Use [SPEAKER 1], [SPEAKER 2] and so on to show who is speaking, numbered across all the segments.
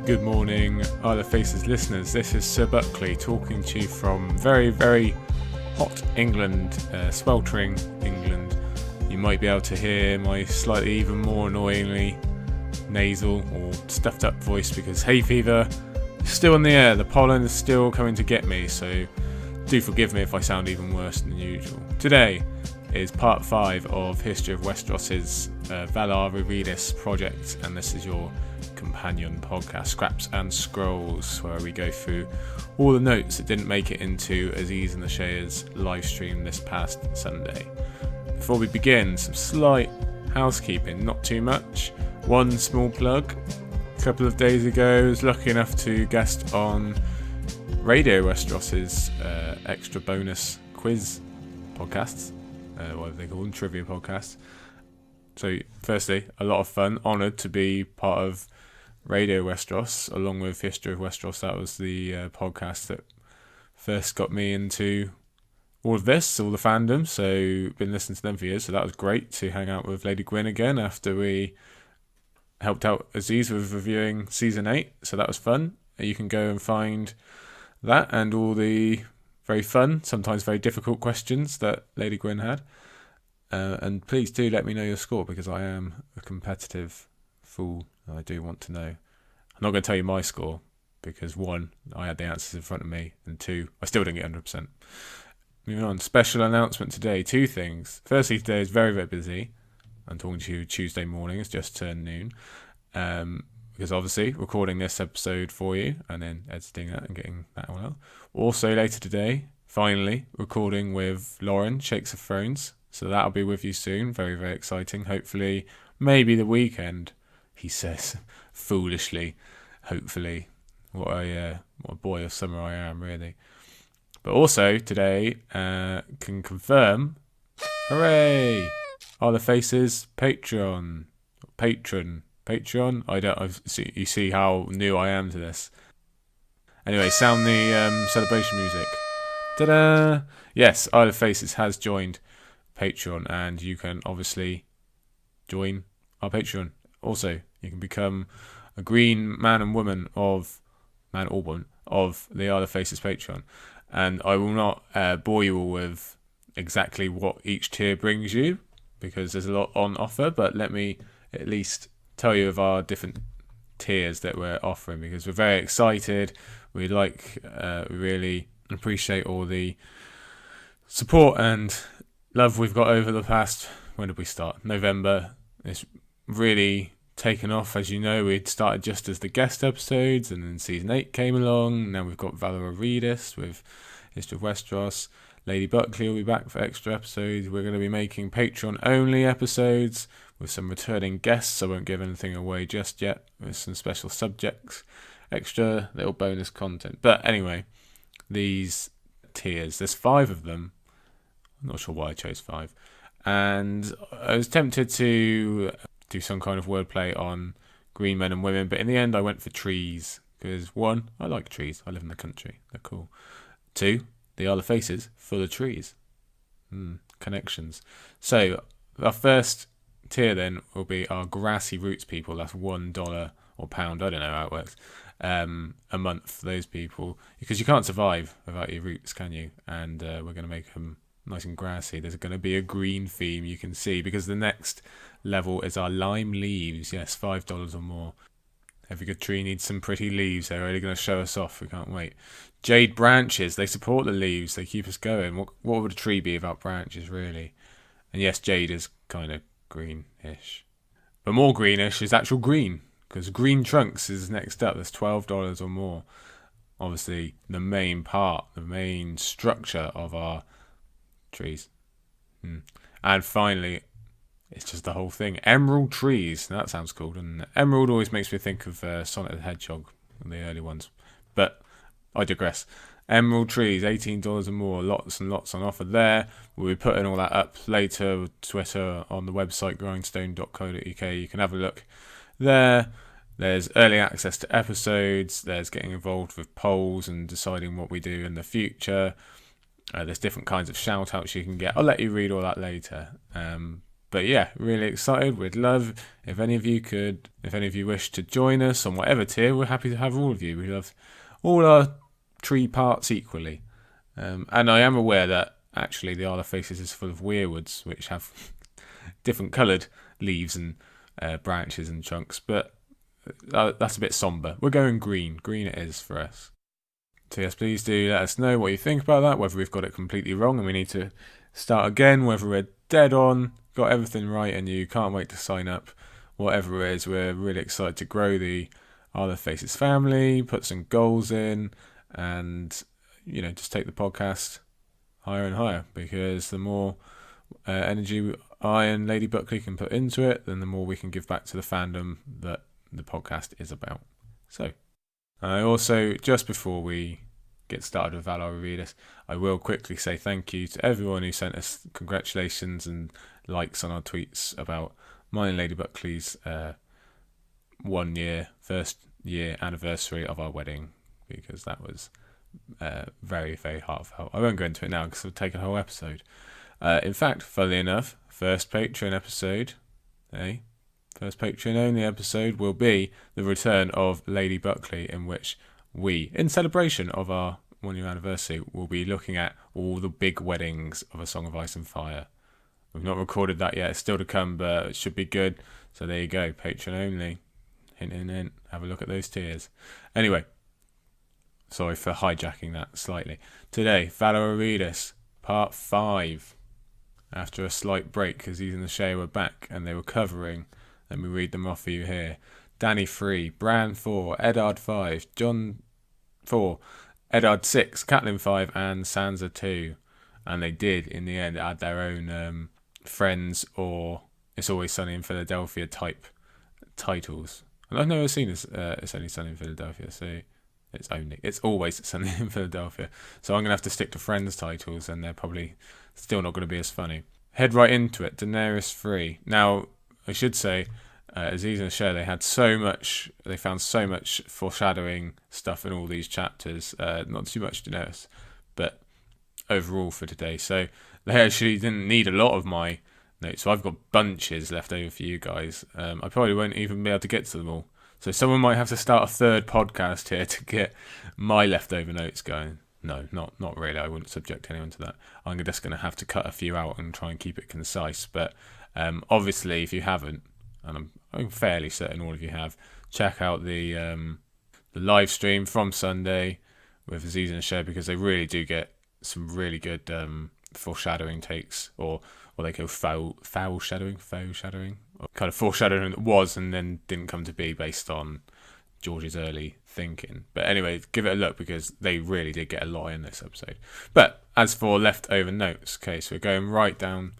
[SPEAKER 1] Good morning, Isle of Faces listeners. This is Sir Buckley talking to you from very, very hot England, sweltering England. You might be able to hear my slightly even more annoyingly nasal or stuffed up voice because hay fever is still in the air. The pollen is still coming to get me, so do forgive me if I sound even worse than usual. Today is part 5 of History of Westeros' Valar Rereadis project, and this is your companion podcast, Scraps and Scrolls, where we go through all the notes that didn't make it into Aziz and the Shay's live stream this past Sunday. Before we begin, some slight housekeeping, not too much. One small plug. A couple of days ago, I was lucky enough to guest on Radio Westeros' extra bonus quiz podcasts, whatever they call them, trivia podcasts. So, firstly, a lot of fun, honoured to be part of Radio Westeros, along with History of Westeros. That was the podcast that first got me into all of this, all the fandom. So, been listening to them for years. So that was great to hang out with Lady Gwyn again after we helped out Aziz with reviewing season 8. So that was fun. You can go and find that and all the very fun, sometimes very difficult questions that Lady Gwyn had. And please do let me know your score, because I am a competitive fool. I do want to know. I'm not going to tell you my score because 1, I had the answers in front of me, and 2, I still didn't get 100%. Moving on, special announcement today. 2 things. Firstly, today is very, very busy. I'm talking to you Tuesday morning. It's just turned noon. Because obviously recording this episode for you and then editing it and getting that one out. Also later today, finally, recording with Lauren, Shakes of Thrones. So that'll be with you soon. Very, very exciting. Hopefully, maybe the weekend, he says, foolishly. Hopefully. What a boy of summer I am, really. But also, today, can confirm, hooray! Are the Faces Patreon. Patron. You see how new I am to this. Anyway, sound the celebration music. Ta-da! Yes, Isle of Faces has joined Patreon, and you can obviously join our Patreon. Also, you can become a green man or woman of the Isle of Faces Patreon. And I will not bore you all with exactly what each tier brings you, because there's a lot on offer, but let me at least tell you of our different tiers that we're offering, because we're very excited. We really appreciate all the support and love we've got over the past, when did we start? November. It's really taken off. As you know, we'd started just as the guest episodes, and then season 8 came along. Now we've got Valar Rereadis with History of Westeros. Lady Buckley will be back for extra episodes. We're going to be making Patreon-only episodes with some returning guests. I won't give anything away just yet, with some special subjects, extra little bonus content. But anyway, these tiers, there's 5 of them. I'm not sure why I chose 5. And I was tempted to do some kind of wordplay on green men and women, but in the end I went for trees, because 1, I like trees. I live in the country. They're cool. 2, the Isle of Faces, full of trees. Connections. So our first tier then will be our grassy roots people. That's $1 or pound, I don't know how it works, a month for those people, because you can't survive without your roots, can you? And we're going to make them nice and grassy. There's going to be a green theme, you can see, because the next level is our lime leaves. Yes, $5 or more. Every good tree needs some pretty leaves. They're really going to show us off. We can't wait. Jade branches. They support the leaves. They keep us going. What would a tree be without branches, really? And yes, jade is kind of greenish. But more greenish is actual green, because green trunks is next up. That's $12 or more. Obviously, the main part, the main structure of our trees. And finally, it's just the whole thing. Emerald trees. That sounds cool, doesn't it? Emerald always makes me think of Sonic the Hedgehog, the early ones. But I digress. Emerald trees, $18 or more. Lots and lots on offer there. We'll be putting all that up later with Twitter, on the website grindstone.co.uk. You can have a look there. There's early access to episodes. There's getting involved with polls and deciding what we do in the future. There's different kinds of shout-outs you can get. I'll let you read all that later. But yeah, really excited. We'd love if any of you wish to join us on whatever tier. We're happy to have all of you. We love all our tree parts equally. And I am aware that actually the Isle of Faces is full of weirwoods, which have different coloured leaves and branches and trunks, but that's a bit sombre. We're going green. Green it is for us. So yes, please do let us know what you think about that, whether we've got it completely wrong and we need to start again, whether we're dead on, got everything right and you can't wait to sign up. Whatever it is, we're really excited to grow the Isle of Faces family, put some goals in, and just take the podcast higher and higher, because the more energy I and Lady Buckley can put into it, then the more we can give back to the fandom that the podcast is about. So, I also, just before we get started with Valar Rereadis, I will quickly say thank you to everyone who sent us congratulations and likes on our tweets about mine and Lady Buckley's first year anniversary of our wedding, because that was very, very heartfelt. I won't go into it now because it'll take a whole episode. In fact, funnily enough, first Patreon episode, first Patreon only episode will be the return of Lady Buckley, in which we, in celebration of our 1 year anniversary, will be looking at all the big weddings of A Song of Ice and Fire. We've not recorded that yet, it's still to come, but it should be good. So there you go, Patreon only. Hint, hint, hint. Have a look at those tiers. Anyway, sorry for hijacking that slightly. Today, Valar Rereadis, part 5. After a slight break, because He's and the Shay were back and they were covering. Let me read them off for you here. Daenerys III, Bran IV, Eddard V, Jon IV, Eddard VI, Catelyn V, and Sansa II. And they did, in the end, add their own Friends or It's Always Sunny in Philadelphia type titles. And I've never seen this, It's Only Sunny in Philadelphia, so it's always Sunny in Philadelphia. So I'm going to have to stick to Friends titles, and they're probably still not going to be as funny. Head right into it, Daenerys III. Now, I should say, Aziz and Cher, they found so much foreshadowing stuff in all these chapters. Not too much Daenerys, but overall for today. So they actually didn't need a lot of my notes. So I've got bunches left over for you guys. I probably won't even be able to get to them all. So someone might have to start a third podcast here to get my leftover notes going. No, not really. I wouldn't subject anyone to that. I'm just going to have to cut a few out and try and keep it concise. But obviously, if you haven't, and I'm fairly certain all of you have, check out the live stream from Sunday with Aziz and Cher, because they really do get some really good foreshadowing takes, or they go foul shadowing, or kind of foreshadowing that was and then didn't come to be based on George's early thinking. But anyway, give it a look, because they really did get a lot in this episode. But as for leftover notes, okay, so we're going right down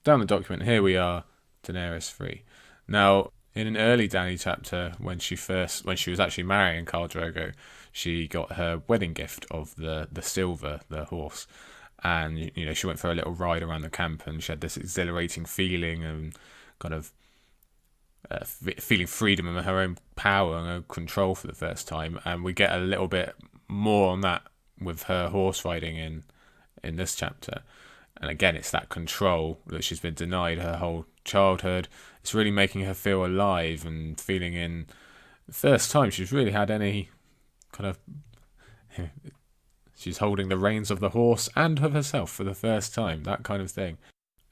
[SPEAKER 1] the document. Here we are, Daenerys III. Now, in an early Dany chapter, when she was actually marrying Khal Drogo, she got her wedding gift of the silver, the horse. And, she went for a little ride around the camp, and she had this exhilarating feeling and kind of feeling freedom and her own power and her control for the first time. And we get a little bit more on that with her horse riding in this chapter. And again, it's that control that she's been denied her whole childhood. It's really making her feel alive and feeling in the first time she's really had any kind of... She's holding the reins of the horse and of herself for the first time, that kind of thing.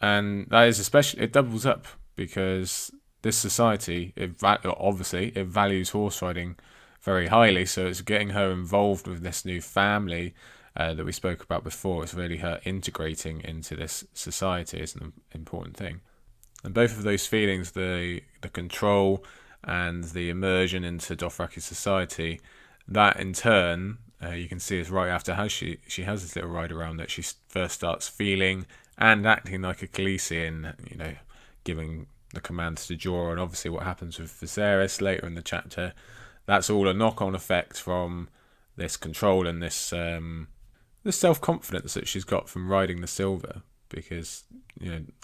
[SPEAKER 1] And that is it doubles up, because this society, it values horse riding very highly, so it's getting her involved with this new family that we spoke about before. It's really her integrating into this society is an important thing. And both of those feelings, the control and the immersion into Dothraki society, that in turn... you can see is right after how she has this little ride around that she first starts feeling and acting like a Khaleesi, and giving the commands to Jorah, and obviously what happens with Viserys later in the chapter. That's all a knock-on effect from this control and this self-confidence that she's got from riding the silver, because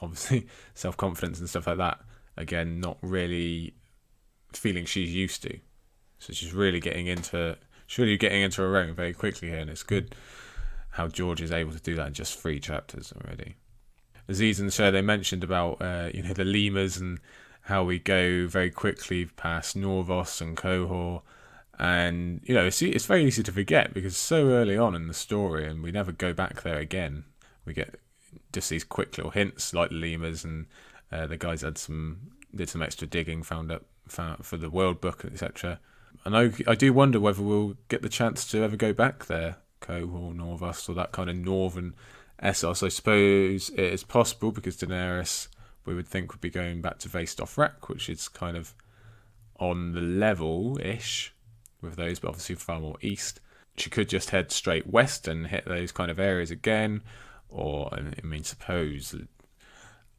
[SPEAKER 1] obviously self-confidence and stuff like that, again, not really feeling she's used to. So she's really getting into her own very quickly here, and it's good how George is able to do that in just 3 chapters already. Aziz and the show, they mentioned about the lemurs and how we go very quickly past Norvos and Qohor, and it's very easy to forget because it's so early on in the story, and we never go back there again. We get just these quick little hints like the lemurs, and the guys did some extra digging, found for the world book, etc. And I do wonder whether we'll get the chance to ever go back there, Qohor, Norvos, or that kind of northern Essos. I suppose it is possible because Daenerys, we would think, would be going back to Vaes Dothrak, which is kind of on the level-ish with those, but obviously far more east. She could just head straight west and hit those kind of areas again, or, suppose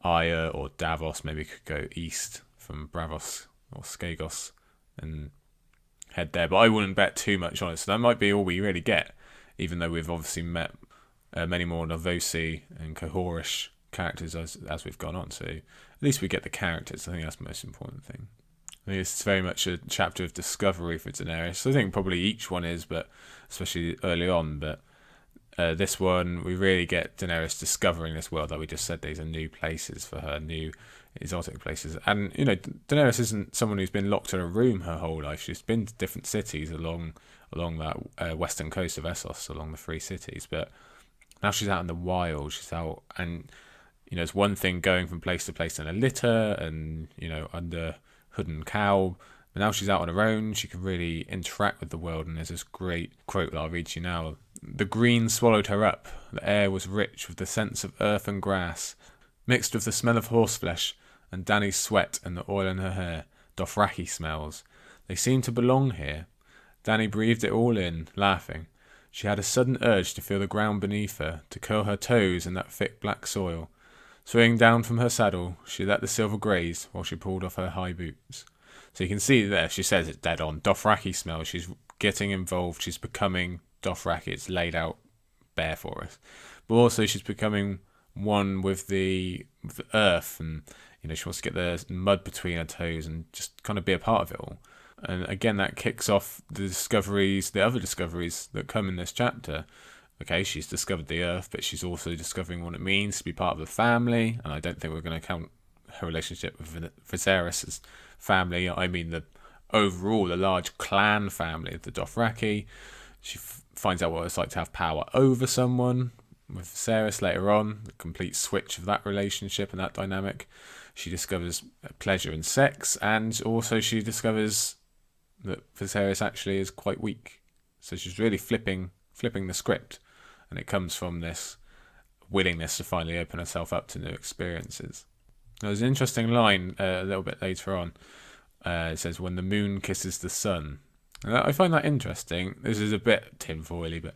[SPEAKER 1] Aya or Davos maybe could go east from Bravos or Skagos and head there, but I wouldn't bet too much on it, so that might be all we really get, even though we've obviously met many more Novosi and Qohorish characters as we've gone on, so at least we get the characters. I think that's the most important thing. I think it's very much a chapter of discovery for Daenerys. So I think probably each one is, but especially early on, but this one, we really get Daenerys discovering this world. Like we just said, these are new places for her, new exotic places. And, Daenerys isn't someone who's been locked in a room her whole life. She's been to different cities along that western coast of Essos, along the three cities. But now she's out in the wild. She's out, and, it's one thing going from place to place in a litter and, under hood and cowl. But now she's out on her own. She can really interact with the world. And there's this great quote that I'll read to you now. The green swallowed her up. The air was rich with the scents of earth and grass, mixed with the smell of horseflesh and Dany's sweat and the oil in her hair. Dothraki smells. They seemed to belong here. Dany breathed it all in, laughing. She had a sudden urge to feel the ground beneath her, to curl her toes in that thick black soil. Swinging down from her saddle, she let the silver graze while she pulled off her high boots. So you can see there, she says it dead on. Dothraki smell. She's getting involved. She's becoming Dothraki. It's laid out bare for us. But also she's becoming one with the earth, and she wants to get the mud between her toes and just kind of be a part of it all. And again, that kicks off the other discoveries that come in this chapter. Okay, she's discovered the earth, but she's also discovering what it means to be part of the family. And I don't think we're going to count her relationship with Viserys as family. I mean the large clan family of the Dothraki. She finds out what it's like to have power over someone with Viserys later on, the complete switch of that relationship and that dynamic. She discovers pleasure in sex, and also she discovers that Viserys actually is quite weak. So she's really flipping the script, and it comes from this willingness to finally open herself up to new experiences. There's an interesting line a little bit later on. It says, when the moon kisses the sun. And I find that interesting. This is a bit tinfoily, but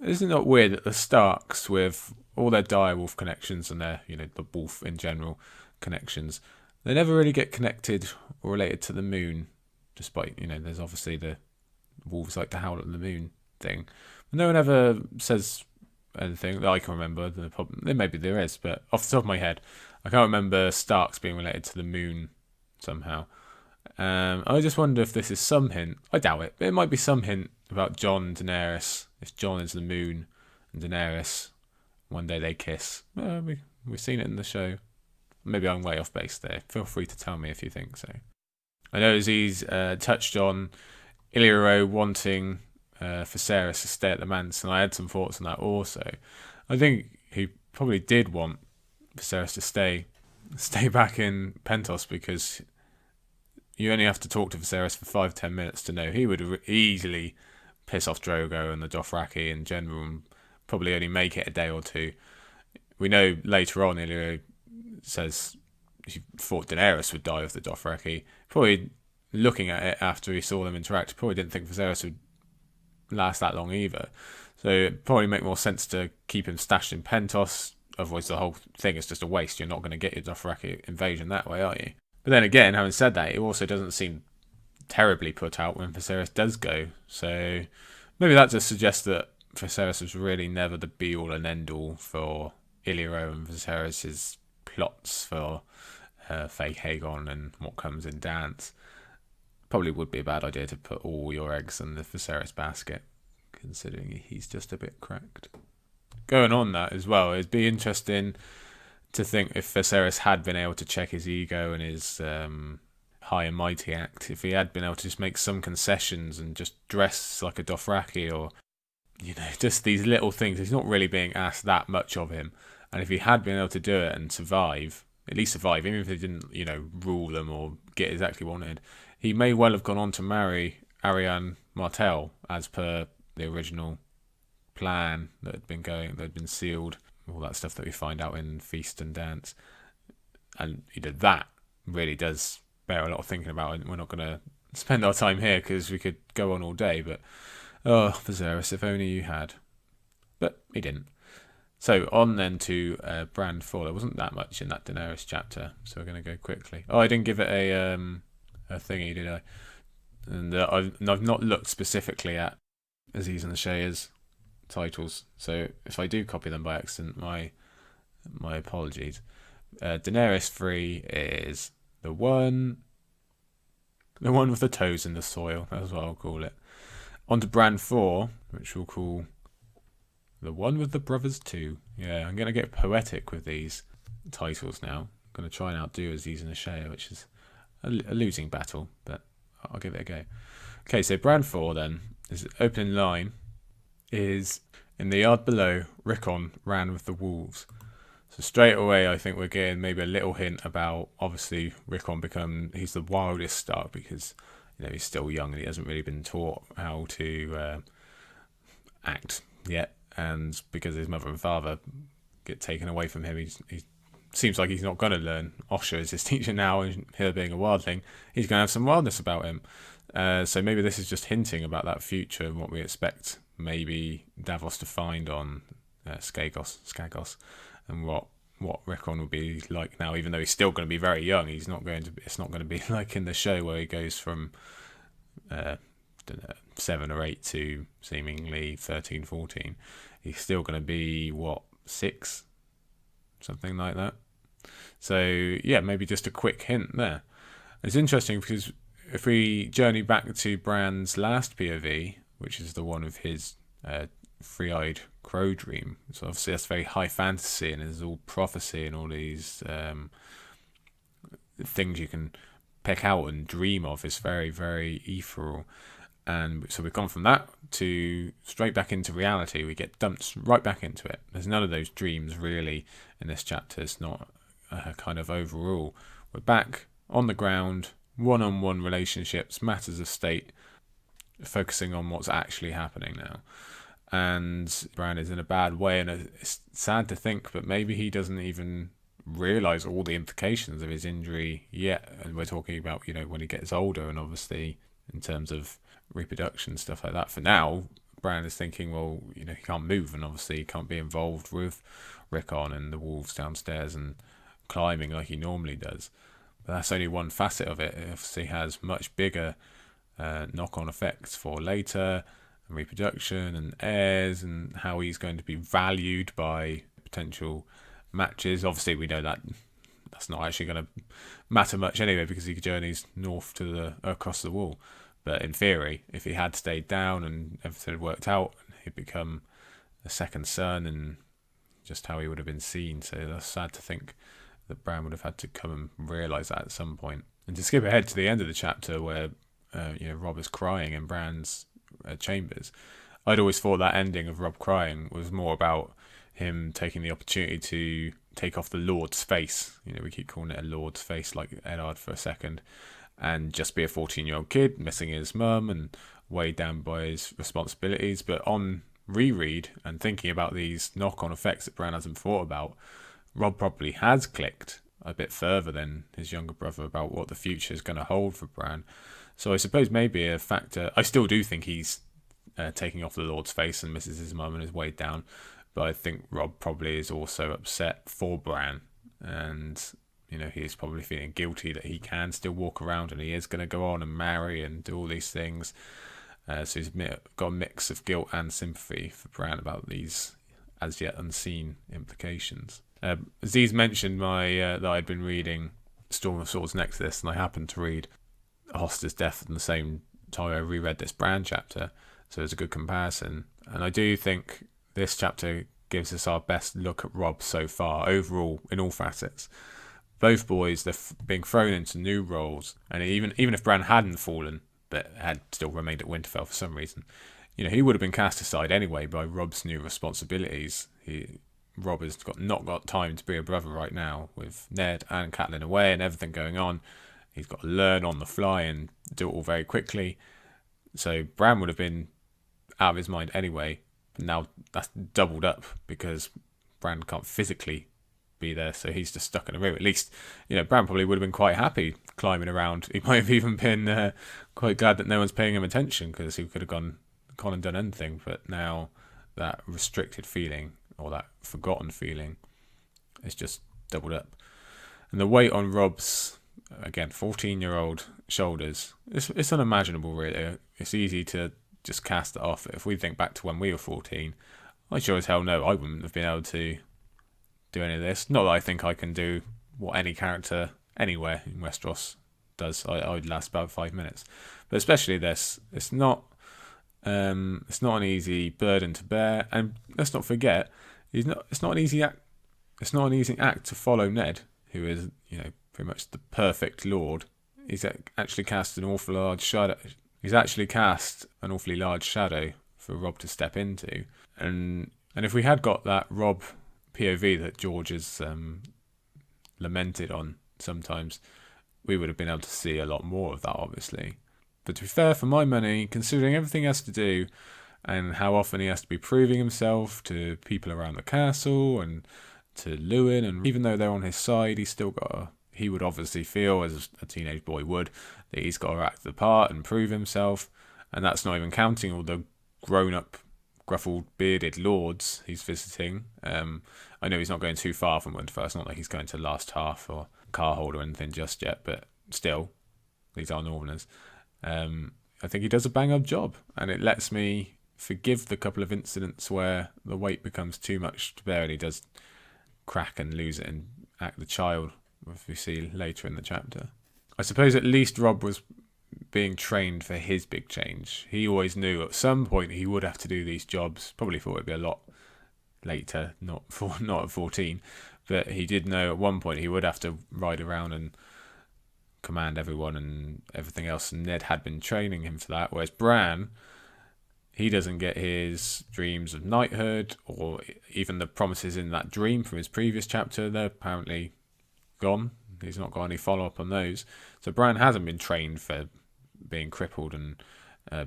[SPEAKER 1] isn't it weird that the Starks, with all their direwolf connections and their, the wolf in general connections, they never really get connected or related to the moon, despite, there's obviously the wolves like to howl at the moon thing. But no one ever says anything that I can remember. Maybe there is, but off the top of my head, I can't remember Starks being related to the moon somehow. I just wonder if this is some hint. I doubt it, but it might be some hint about Jon and Daenerys. If Jon is the moon and Daenerys, one day they kiss. We've seen it in the show. Maybe I'm way off base there. Feel free to tell me if you think so. I know Aziz touched on Illyrio wanting Viserys to stay at the manse, and I had some thoughts on that also. I think he probably did want Viserys to stay back in Pentos, because you only have to talk to Viserys for 5-10 minutes to know he would easily piss off Drogo and the Dothraki in general, and probably only make it a day or two. We know later on Illyrio says he thought Daenerys would die of the Dothraki. Probably looking at it after he saw them interact, probably didn't think Viserys would last that long either. So it'd probably make more sense to keep him stashed in Pentos. Otherwise the whole thing is just a waste. You're not going to get your Dothraki invasion that way, are you? But then again, having said that, it also doesn't seem terribly put out when Viserys does go. So maybe that just suggests that Viserys was really never the be-all and end-all for Illyrio and Viserys' plots for fake Hagon and what comes in Dance. Probably would be a bad idea to put all your eggs in the Viserys basket, considering he's just a bit cracked. Going on that as well, it'd be interesting to think if Viserys had been able to check his ego and his high and mighty act, if he had been able to just make some concessions and just dress like a Dothraki, or just these little things. He's not really being asked that much of him, and if he had been able to do it and survive, at least survive, even if he didn't, rule them or get exactly what he wanted, he may well have gone on to marry Arianne Martell as per the original plan that had been sealed, all that stuff that we find out in Feast and Dance. And that really does bear a lot of thinking about, and we're not going to spend our time here because we could go on all day, but Viserys, if only you had. But he didn't. So on then to Bran IV. There wasn't that much in that Daenerys chapter, so we're going to go quickly. I didn't give it a thingy, did I? And I've not looked specifically at Aziz and Shaya's titles, so if I do copy them by accident, my apologies. Daenerys III is the one with the toes in the soil. That's what I'll call it. On to Bran IV, which we'll call the one with the brothers too. Yeah, I'm going to get poetic with these titles now. I'm going to try and outdo Aziz and Shaya, which is a losing battle, but I'll give it a go. Okay, so Bran IV then, his opening line is, "In the yard below, Rickon ran with the wolves." So straight away, I think we're getting maybe a little hint about, obviously, Rickon he's the wildest Stark because he's still young and he hasn't really been taught how to act yet, and because his mother and father get taken away from him, he seems like he's not going to learn. Osha is his teacher now, and her being a wildling, he's going to have some wildness about him. So maybe this is just hinting about that future and what we expect maybe Davos to find on Skagos, and what Rickon will be like now. Even though he's still going to be very young, it's not going to be like in the show where he goes from 7 or 8 to seemingly 13, 14. He's still going to be 6, something like that. So yeah, maybe just a quick hint there. It's interesting because if we journey back to Bran's last POV, which is the one of his three-eyed crow dream, so obviously that's very high fantasy and there's all prophecy and all these things you can pick out and dream of. It's very, very ethereal. And so we've gone from that to straight back into reality. We get dumped right back into it. There's none of those dreams really in this chapter. It's not kind of overall. We're back on the ground, one-on-one relationships, matters of state, focusing on what's actually happening now. And Bran is in a bad way, and it's sad to think, but maybe he doesn't even realise all the implications of his injury yet. And we're talking about, when he gets older, and obviously in terms of reproduction, stuff like that. For now, Bran is thinking, well, he can't move, and obviously he can't be involved with Rickon and the wolves downstairs and climbing like he normally does. But that's only one facet of it. It obviously has much bigger knock-on effects for later, and reproduction and heirs, and how he's going to be valued by potential matches. Obviously, we know that that's not actually going to matter much anyway, because he journeys north across the wall. But in theory, if he had stayed down and everything had worked out, he'd become a second son, and just how he would have been seen. So that's sad to think that Bran would have had to come and realise that at some point. And to skip ahead to the end of the chapter where Robb is crying in Bran's chambers, I'd always thought that ending of Robb crying was more about him taking the opportunity to take off the Lord's face. We keep calling it a Lord's face, like Eddard for a second, and just be a 14-year-old kid missing his mum and weighed down by his responsibilities. But on reread and thinking about these knock-on effects that Bran hasn't thought about, Robb probably has clicked a bit further than his younger brother about what the future is going to hold for Bran. So I suppose maybe a factor. I still do think he's taking off the Lord's face and misses his mum and is weighed down, but I think Robb probably is also upset for Bran, and he is probably feeling guilty that he can still walk around and he is going to go on and marry and do all these things. So he's got a mix of guilt and sympathy for Bran about these as yet unseen implications. Aziz mentioned that I'd been reading Storm of Swords next to this, and I happened to read Hoster's Death at the same time I reread this Bran chapter, so it's a good comparison. And I do think this chapter gives us our best look at Robb so far, overall, in all facets. Both boys, they're being thrown into new roles, and even if Bran hadn't fallen, but had still remained at Winterfell for some reason, he would have been cast aside anyway by Robb's new responsibilities. Robb has not got time to be a brother right now, with Ned and Catelyn away and everything going on. He's got to learn on the fly and do it all very quickly. So Bran would have been out of his mind anyway. But now that's doubled up because Bran can't physically be there, so he's just stuck in a room. At least, Bran probably would have been quite happy climbing around. He might have even been quite glad that no one's paying him attention, because he could have gone and done anything. But now that restricted feeling, or that forgotten feeling, is just doubled up. And the weight on Robb's, again, 14-year-old shoulders, it's unimaginable, really. It's easy to just cast it off. If we think back to when we were 14, I sure as hell know I wouldn't have been able to do any of this. Not that I think I can do what any character anywhere in Westeros does. I'd last about 5 minutes. But especially this, it's not an easy burden to bear. And let's not forget, it's not an easy act. It's not an easy act to follow Ned, who is, pretty much the perfect lord. He's actually cast an awfully large shadow. He's actually cast an awfully large shadow for Robb to step into. And if we had got that Robb POV that George has lamented on sometimes, we would have been able to see a lot more of that, obviously. But to be fair, for my money, considering everything he has to do and how often he has to be proving himself to people around the castle and to Lewin, and even though they're on his side, he would obviously feel, as a teenage boy would, that he's got to act the part and prove himself. And that's not even counting all the grown-up, gruffled, bearded lords he's visiting. I know he's not going too far from Winterfell. It's not like he's going to Last Half or Carhold or anything just yet, but still, these are Northerners. I think he does a bang-up job, and it lets me forgive the couple of incidents where the weight becomes too much to bear and he does crack and lose it and act the child, as we see later in the chapter. I suppose at least Robb was being trained for his big change. He always knew at some point he would have to do these jobs. Probably thought it'd be a lot later, not at 14, but he did know at one point he would have to ride around and command everyone and everything else, and Ned had been training him for that, whereas Bran, he doesn't get his dreams of knighthood, or even the promises in that dream from his previous chapter. They're apparently gone. He's not got any follow-up on those. So Bran hasn't been trained for being crippled and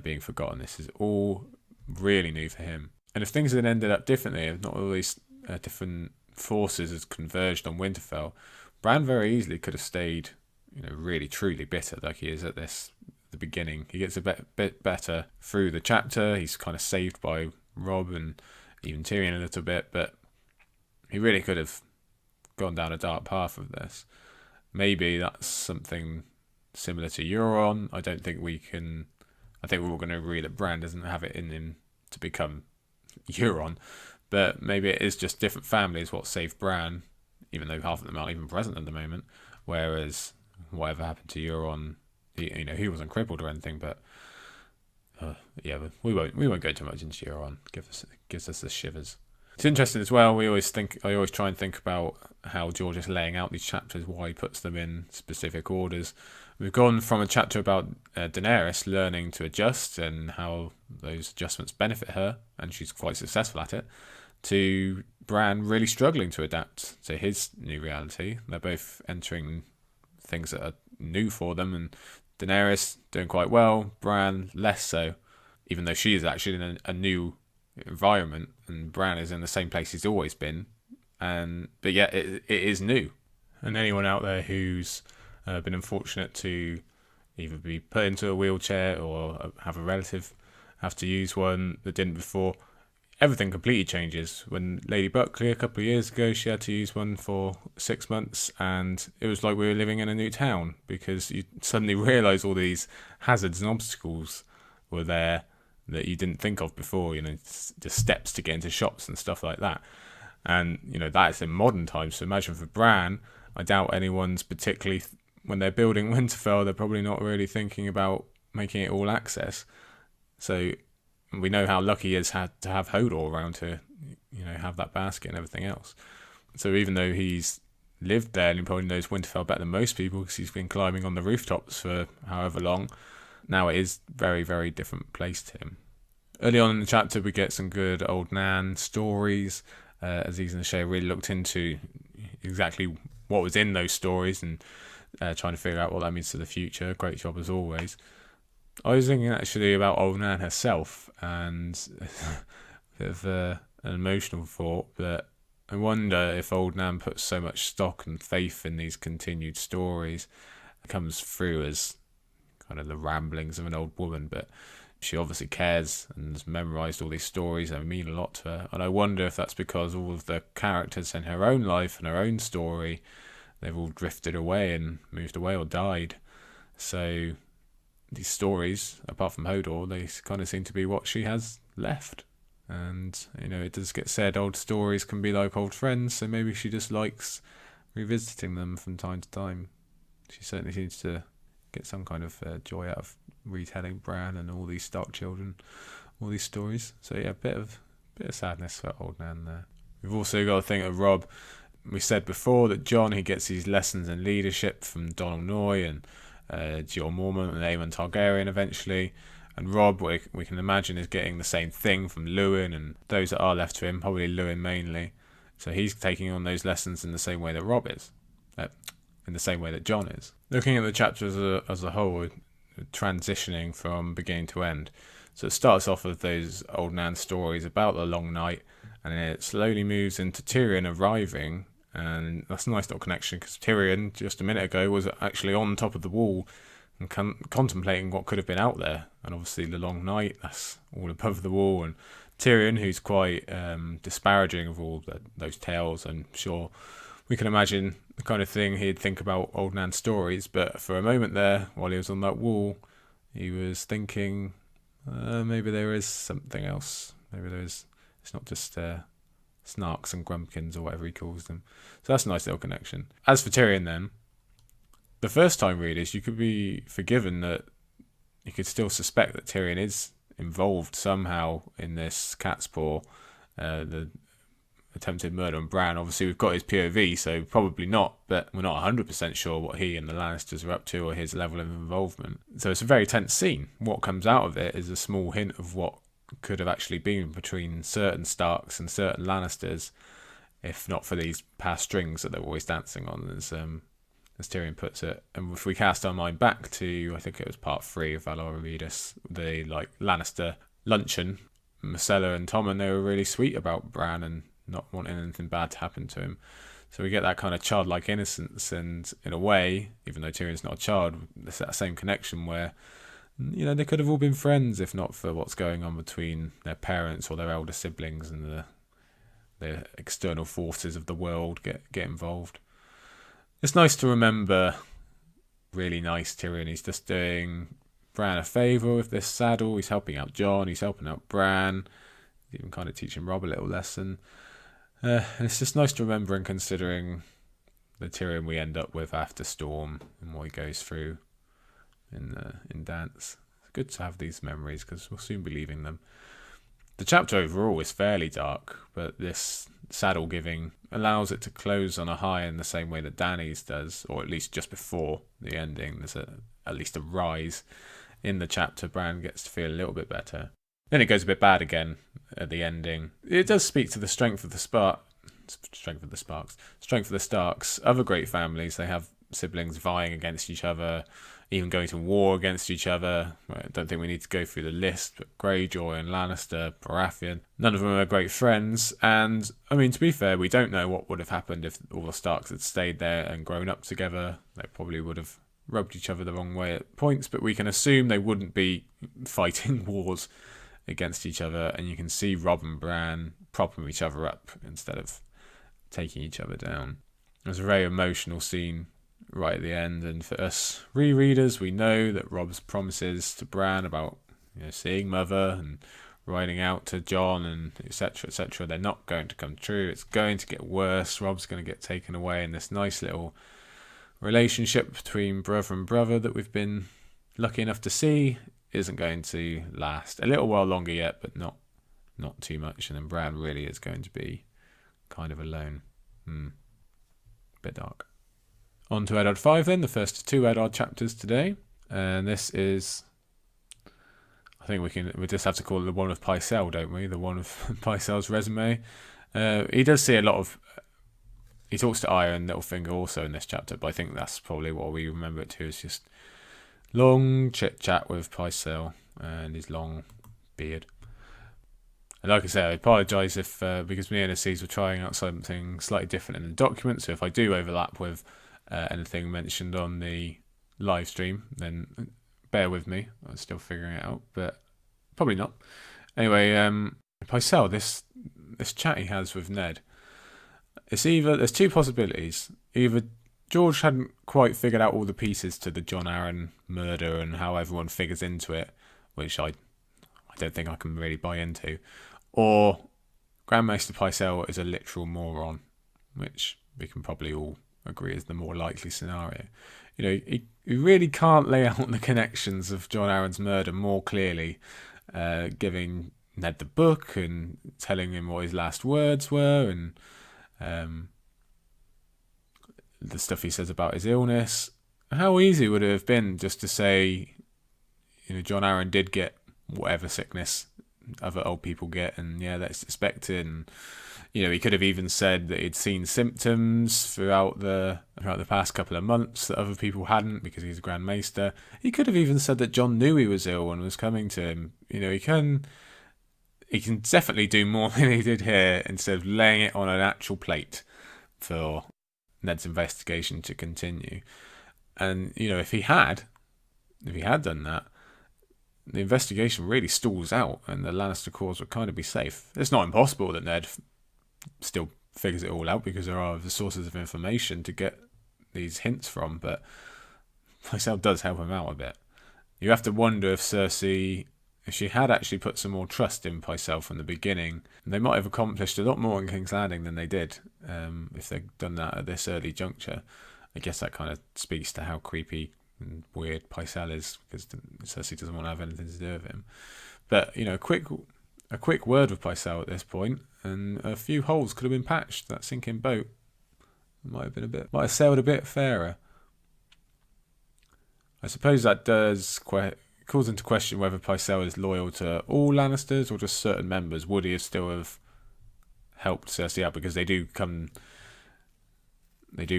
[SPEAKER 1] being forgotten. This is all really new for him. And if things had ended up differently, if not all these different forces had converged on Winterfell, Bran very easily could have stayed, really truly bitter like he is at the beginning. He gets a bit better through the chapter. He's kind of saved by Robb and even Tyrion a little bit, but he really could have gone down a dark path of this. Maybe that's something similar to Euron. I think we're all going to agree that Bran doesn't have it in him to become Euron, but maybe it is just different families what saved Bran, even though half of them aren't even present at the moment, whereas whatever happened to Euron, he wasn't crippled or anything, but we won't go too much into Euron. Gives us the shivers. It's interesting as well. I always try and think about how George is laying out these chapters, why he puts them in specific orders. We've gone from a chapter about Daenerys learning to adjust and how those adjustments benefit her, and she's quite successful at it, to Bran really struggling to adapt to his new reality. They're both entering things that are new for them, and Daenerys doing quite well, Bran less so, even though she is actually in a new environment, and Bran is in the same place he's always been, but yet it is new. And anyone out there who's been unfortunate to either be put into a wheelchair or have a relative have to use one that didn't before, everything completely changes. When Lady Buckley a couple of years ago, she had to use one for 6 months, and it was like we were living in a new town, because you suddenly realise all these hazards and obstacles were there that you didn't think of before, just steps to get into shops and stuff like that. And, that's in modern times. So imagine for Bran, I doubt anyone's particularly, when they're building Winterfell, they're probably not really thinking about making it all access. So we know how lucky he is to have Hodor around to, have that basket and everything else. So even though he's lived there and he probably knows Winterfell better than most people because he's been climbing on the rooftops for however long, now it is very, very different place to him. Early on in the chapter, we get some good old Nan stories. Aziz and Shay really looked into exactly what was in those stories and trying to figure out what that means for the future. Great job as always. I was thinking actually about old Nan herself, and a bit of an emotional thought, but I wonder if old Nan puts so much stock and faith in these continued stories. It comes through as kind of the ramblings of an old woman, but she obviously cares and has memorised all these stories and mean a lot to her. And I wonder if that's because all of the characters in her own life and her own story, they've all drifted away and moved away or died. So these stories, apart from Hodor, they kind of seem to be what she has left. And, it does get said old stories can be like old friends, so maybe she just likes revisiting them from time to time. She certainly seems to get some kind of joy out of retelling Bran and all these Stark children, all these stories. So yeah, a bit of sadness for old Nan there. We've also got to think of Robb. We said before that Jon, he gets these lessons in leadership from Donal Noy and Jorah Mormont and Aemon Targaryen eventually. And Robb, we can imagine, is getting the same thing from Lewin and those that are left to him, probably Lewin mainly. So he's taking on those lessons in the same way that Robb is, in the same way that Jon is. Looking at the chapter as a whole, transitioning from beginning to end. So it starts off with those old Nan stories about the long night, and it slowly moves into Tyrion arriving, and that's a nice little connection because Tyrion, just a minute ago, was actually on top of the wall and contemplating what could have been out there. And obviously the long night, that's all above the wall. And Tyrion, who's quite disparaging of all those tales, I'm sure we can imagine the kind of thing he'd think about old Nan's stories. But for a moment there, while he was on that wall, he was thinking, maybe there is something else. Maybe it's not just snarks and grumpkins or whatever he calls them. So that's a nice little connection. As for Tyrion then, the first time readers, you could be forgiven that you could still suspect that Tyrion is involved somehow in this cat's paw, the attempted murder on Bran. Obviously we've got his POV, so probably not, but we're not 100% sure what he and the Lannisters are up to or his level of involvement. So it's a very tense scene. What comes out of it is a small hint of what could have actually been between certain Starks and certain Lannisters, if not for these past strings that they're always dancing on, as Tyrion puts it. And if we cast our mind back to, I think it was part 3 of Valar Rereadis, the Lannister luncheon, Myrcella and Tommen, they were really sweet about Bran and not wanting anything bad to happen to him. So we get that kind of childlike innocence, and in a way, even though Tyrion's not a child, there's that same connection where, they could have all been friends if not for what's going on between their parents or their elder siblings, and the external forces of the world get involved. It's nice to remember, really nice Tyrion. He's just doing Bran a favour with this saddle. He's helping out Jon. He's helping out Bran. He's even kind of teaching Robb a little lesson. And it's just nice to remember and considering the Tyrion we end up with after Storm and what he goes through in Dance. It's good to have these memories because we'll soon be leaving them. The chapter overall is fairly dark, but this saddle giving allows it to close on a high in the same way that Dany's does, or at least just before the ending. There's at least a rise in the chapter. Bran gets to feel a little bit better. Then it goes a bit bad again at the ending. It does speak to the strength of the Starks. Other great families, they have siblings vying against each other, even going to war against each other. I don't think we need to go through the list, but Greyjoy and Lannister, Baratheon, none of them are great friends. And, I mean, to be fair, we don't know what would have happened if all the Starks had stayed there and grown up together. They probably would have rubbed each other the wrong way at points, but we can assume they wouldn't be fighting wars against each other, and you can see Robb and Bran propping each other up instead of taking each other down. It was a very emotional scene right at the end, and for us rereaders, we know that Robb's promises to Bran about seeing Mother and riding out to Jon and etc., they're not going to come true. It's going to get worse. Robb's going to get taken away, in this nice little relationship between brother and brother that we've been lucky enough to see isn't going to last. A little while longer yet, but not too much. And then Bran really is going to be kind of alone. Bit dark. On to Eddard V then, the first 2 Eddard chapters today. And this is, I think we just have to call it the one with Pycelle, don't we? The one with Pycelle's resume. He does see a lot of, he talks to Arya and Littlefinger also in this chapter, but I think that's probably what we remember it to, is just long chit chat with Pycelle and his long beard. And like I say, I apologise if, because me and Aziz were trying out something slightly different in the document, so if I do overlap with anything mentioned on the live stream, then bear with me. I'm still figuring it out, but probably not. Anyway, Pycelle, this chat he has with Ned, it's either, there's 2 possibilities. Either George hadn't quite figured out all the pieces to the Jon Arryn murder and how everyone figures into it, which I don't think I can really buy into, or Grand Maester Pycelle is a literal moron, which we can probably all agree is the more likely scenario. You know, he really can't lay out the connections of Jon Arryn's murder more clearly, giving Ned the book and telling him what his last words were, and the stuff he says about his illness. How easy would it have been just to say, you know, Jon Arryn did get whatever sickness other old people get, and yeah, that's expected. And you know, he could have even said that he'd seen symptoms throughout the past couple of months that other people hadn't, because he's a Grand Maester. He could have even said that Jon knew he was ill and was coming to him. You know, he can definitely do more than he did here, instead of laying it on an actual plate for Ned's investigation to continue. And you know, if he had done that, the investigation really stalls out and the Lannister cause would kind of be safe. It's not impossible that Ned still figures it all out, because there are the sources of information to get these hints from, but Pycelle does help him out a bit. You have to wonder if Cersei, if she had actually put some more trust in Pycelle from the beginning, they might have accomplished a lot more in King's Landing than they did, if they'd done that at this early juncture. I guess that kind of speaks to how creepy and weird Pycelle is, because Cersei doesn't want to have anything to do with him. But you know, a quick word with Pycelle at this point, and a few holes could have been patched. That sinking boat might have sailed a bit fairer. I suppose that calls into question whether Pycelle is loyal to all Lannisters or just certain members. Would he still have helped Cersei out, because they do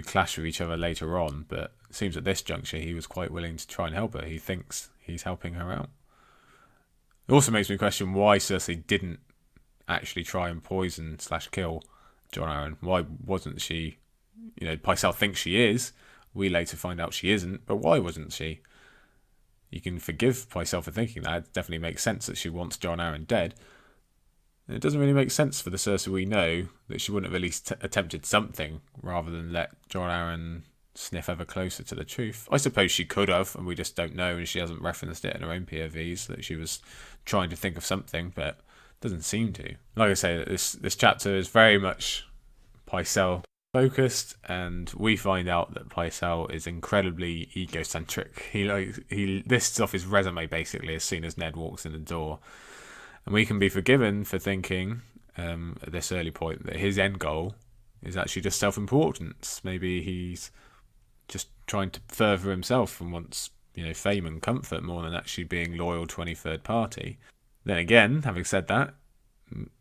[SPEAKER 1] clash with each other later on, but it seems at this juncture he was quite willing to try and help her. He thinks he's helping her out. It also makes me question why Cersei didn't actually try and poison / kill Jon Arryn. Why wasn't she? You know, Pycelle thinks she is. We later find out she isn't, but why wasn't she? You can forgive Pycelle for thinking that. It definitely makes sense that she wants Jon Arryn dead. And it doesn't really make sense for the Cersei we know that she wouldn't have at least attempted something, rather than let Jon Arryn sniff ever closer to the truth. I suppose she could have, and we just don't know, and she hasn't referenced it in her own POVs that she was trying to think of something, but doesn't seem to. Like I say, this chapter is very much Pycelle focused, and we find out that Pycelle is incredibly egocentric. He lists off his resume basically as soon as Ned walks in the door, and we can be forgiven for thinking at this early point that his end goal is actually just self-importance. Maybe he's just trying to further himself and wants, you know, fame and comfort more than actually being loyal to any third party. Then again, having said that,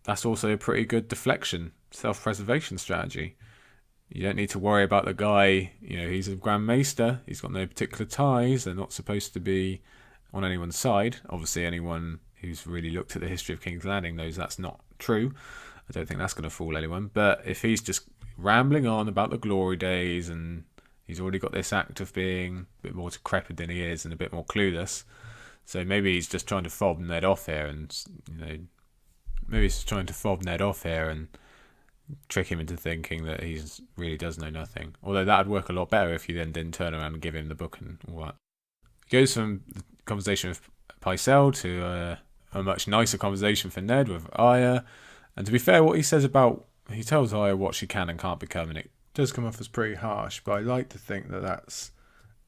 [SPEAKER 1] that's also a pretty good deflection, self-preservation strategy. You don't need to worry about the guy, you know, he's a Grand Maester, he's got no particular ties, they're not supposed to be on anyone's side. Obviously, anyone who's really looked at the history of King's Landing knows that's not true. I don't think that's going to fool anyone. But if he's just rambling on about the glory days, and he's already got this act of being a bit more decrepit than he is and a bit more clueless, so maybe he's just trying to fob Ned off here, and trick him into thinking that he really does know nothing. Although that would work a lot better if you then didn't turn around and give him the book and all that. It goes from the conversation with Pycelle to a much nicer conversation for Ned with Arya. And to be fair, what he says about, he tells Arya what she can and can't become, and it does come off as pretty harsh, but I like to think that that's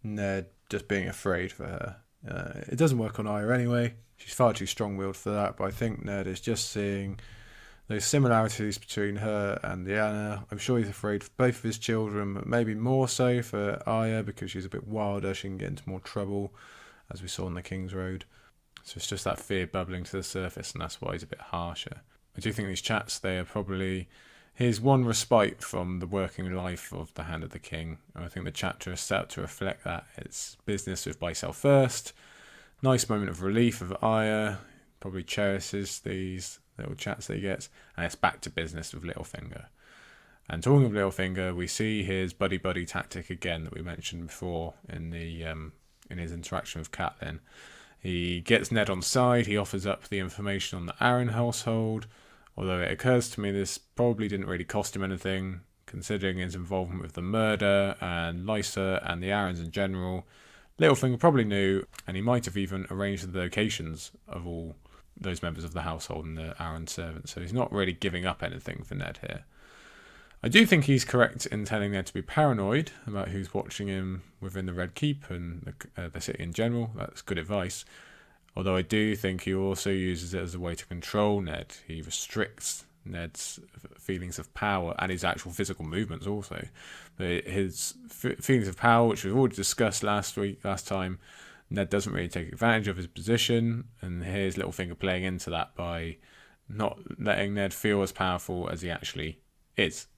[SPEAKER 1] Ned just being afraid for her. It doesn't work on Arya anyway. She's far too strong-willed for that, but I think Ned is just seeing those similarities between her and Lyanna. I'm sure he's afraid for both of his children, but maybe more so for Arya because she's a bit wilder. She can get into more trouble, as we saw on the King's Road. So it's just that fear bubbling to the surface, and that's why he's a bit harsher. I do think these chats, they are probably his one respite from the working life of the Hand of the King. And I think the chapter is set up to reflect that. It's business with Buy-Sell First. Nice moment of relief of Arya. Probably cherishes these little chats that he gets. And it's back to business with Littlefinger. And talking of Littlefinger, we see his buddy-buddy tactic again that we mentioned before in his interaction with Catelyn. He gets Ned on side. He offers up the information on the Arryn household. Although it occurs to me this probably didn't really cost him anything, considering his involvement with the murder and Lysa and the Arryns in general. Littlefinger probably knew, and he might have even arranged the locations of all those members of the household and the Arryn servants. So he's not really giving up anything for Ned here. I do think he's correct in telling Ned to be paranoid about who's watching him within the Red Keep and the city in general. That's good advice. Although I do think he also uses it as a way to control Ned. He restricts Ned's feelings of power and his actual physical movements also. But his feelings of power, which we've already discussed last time, Ned doesn't really take advantage of his position. And here's Littlefinger playing into that by not letting Ned feel as powerful as he actually is.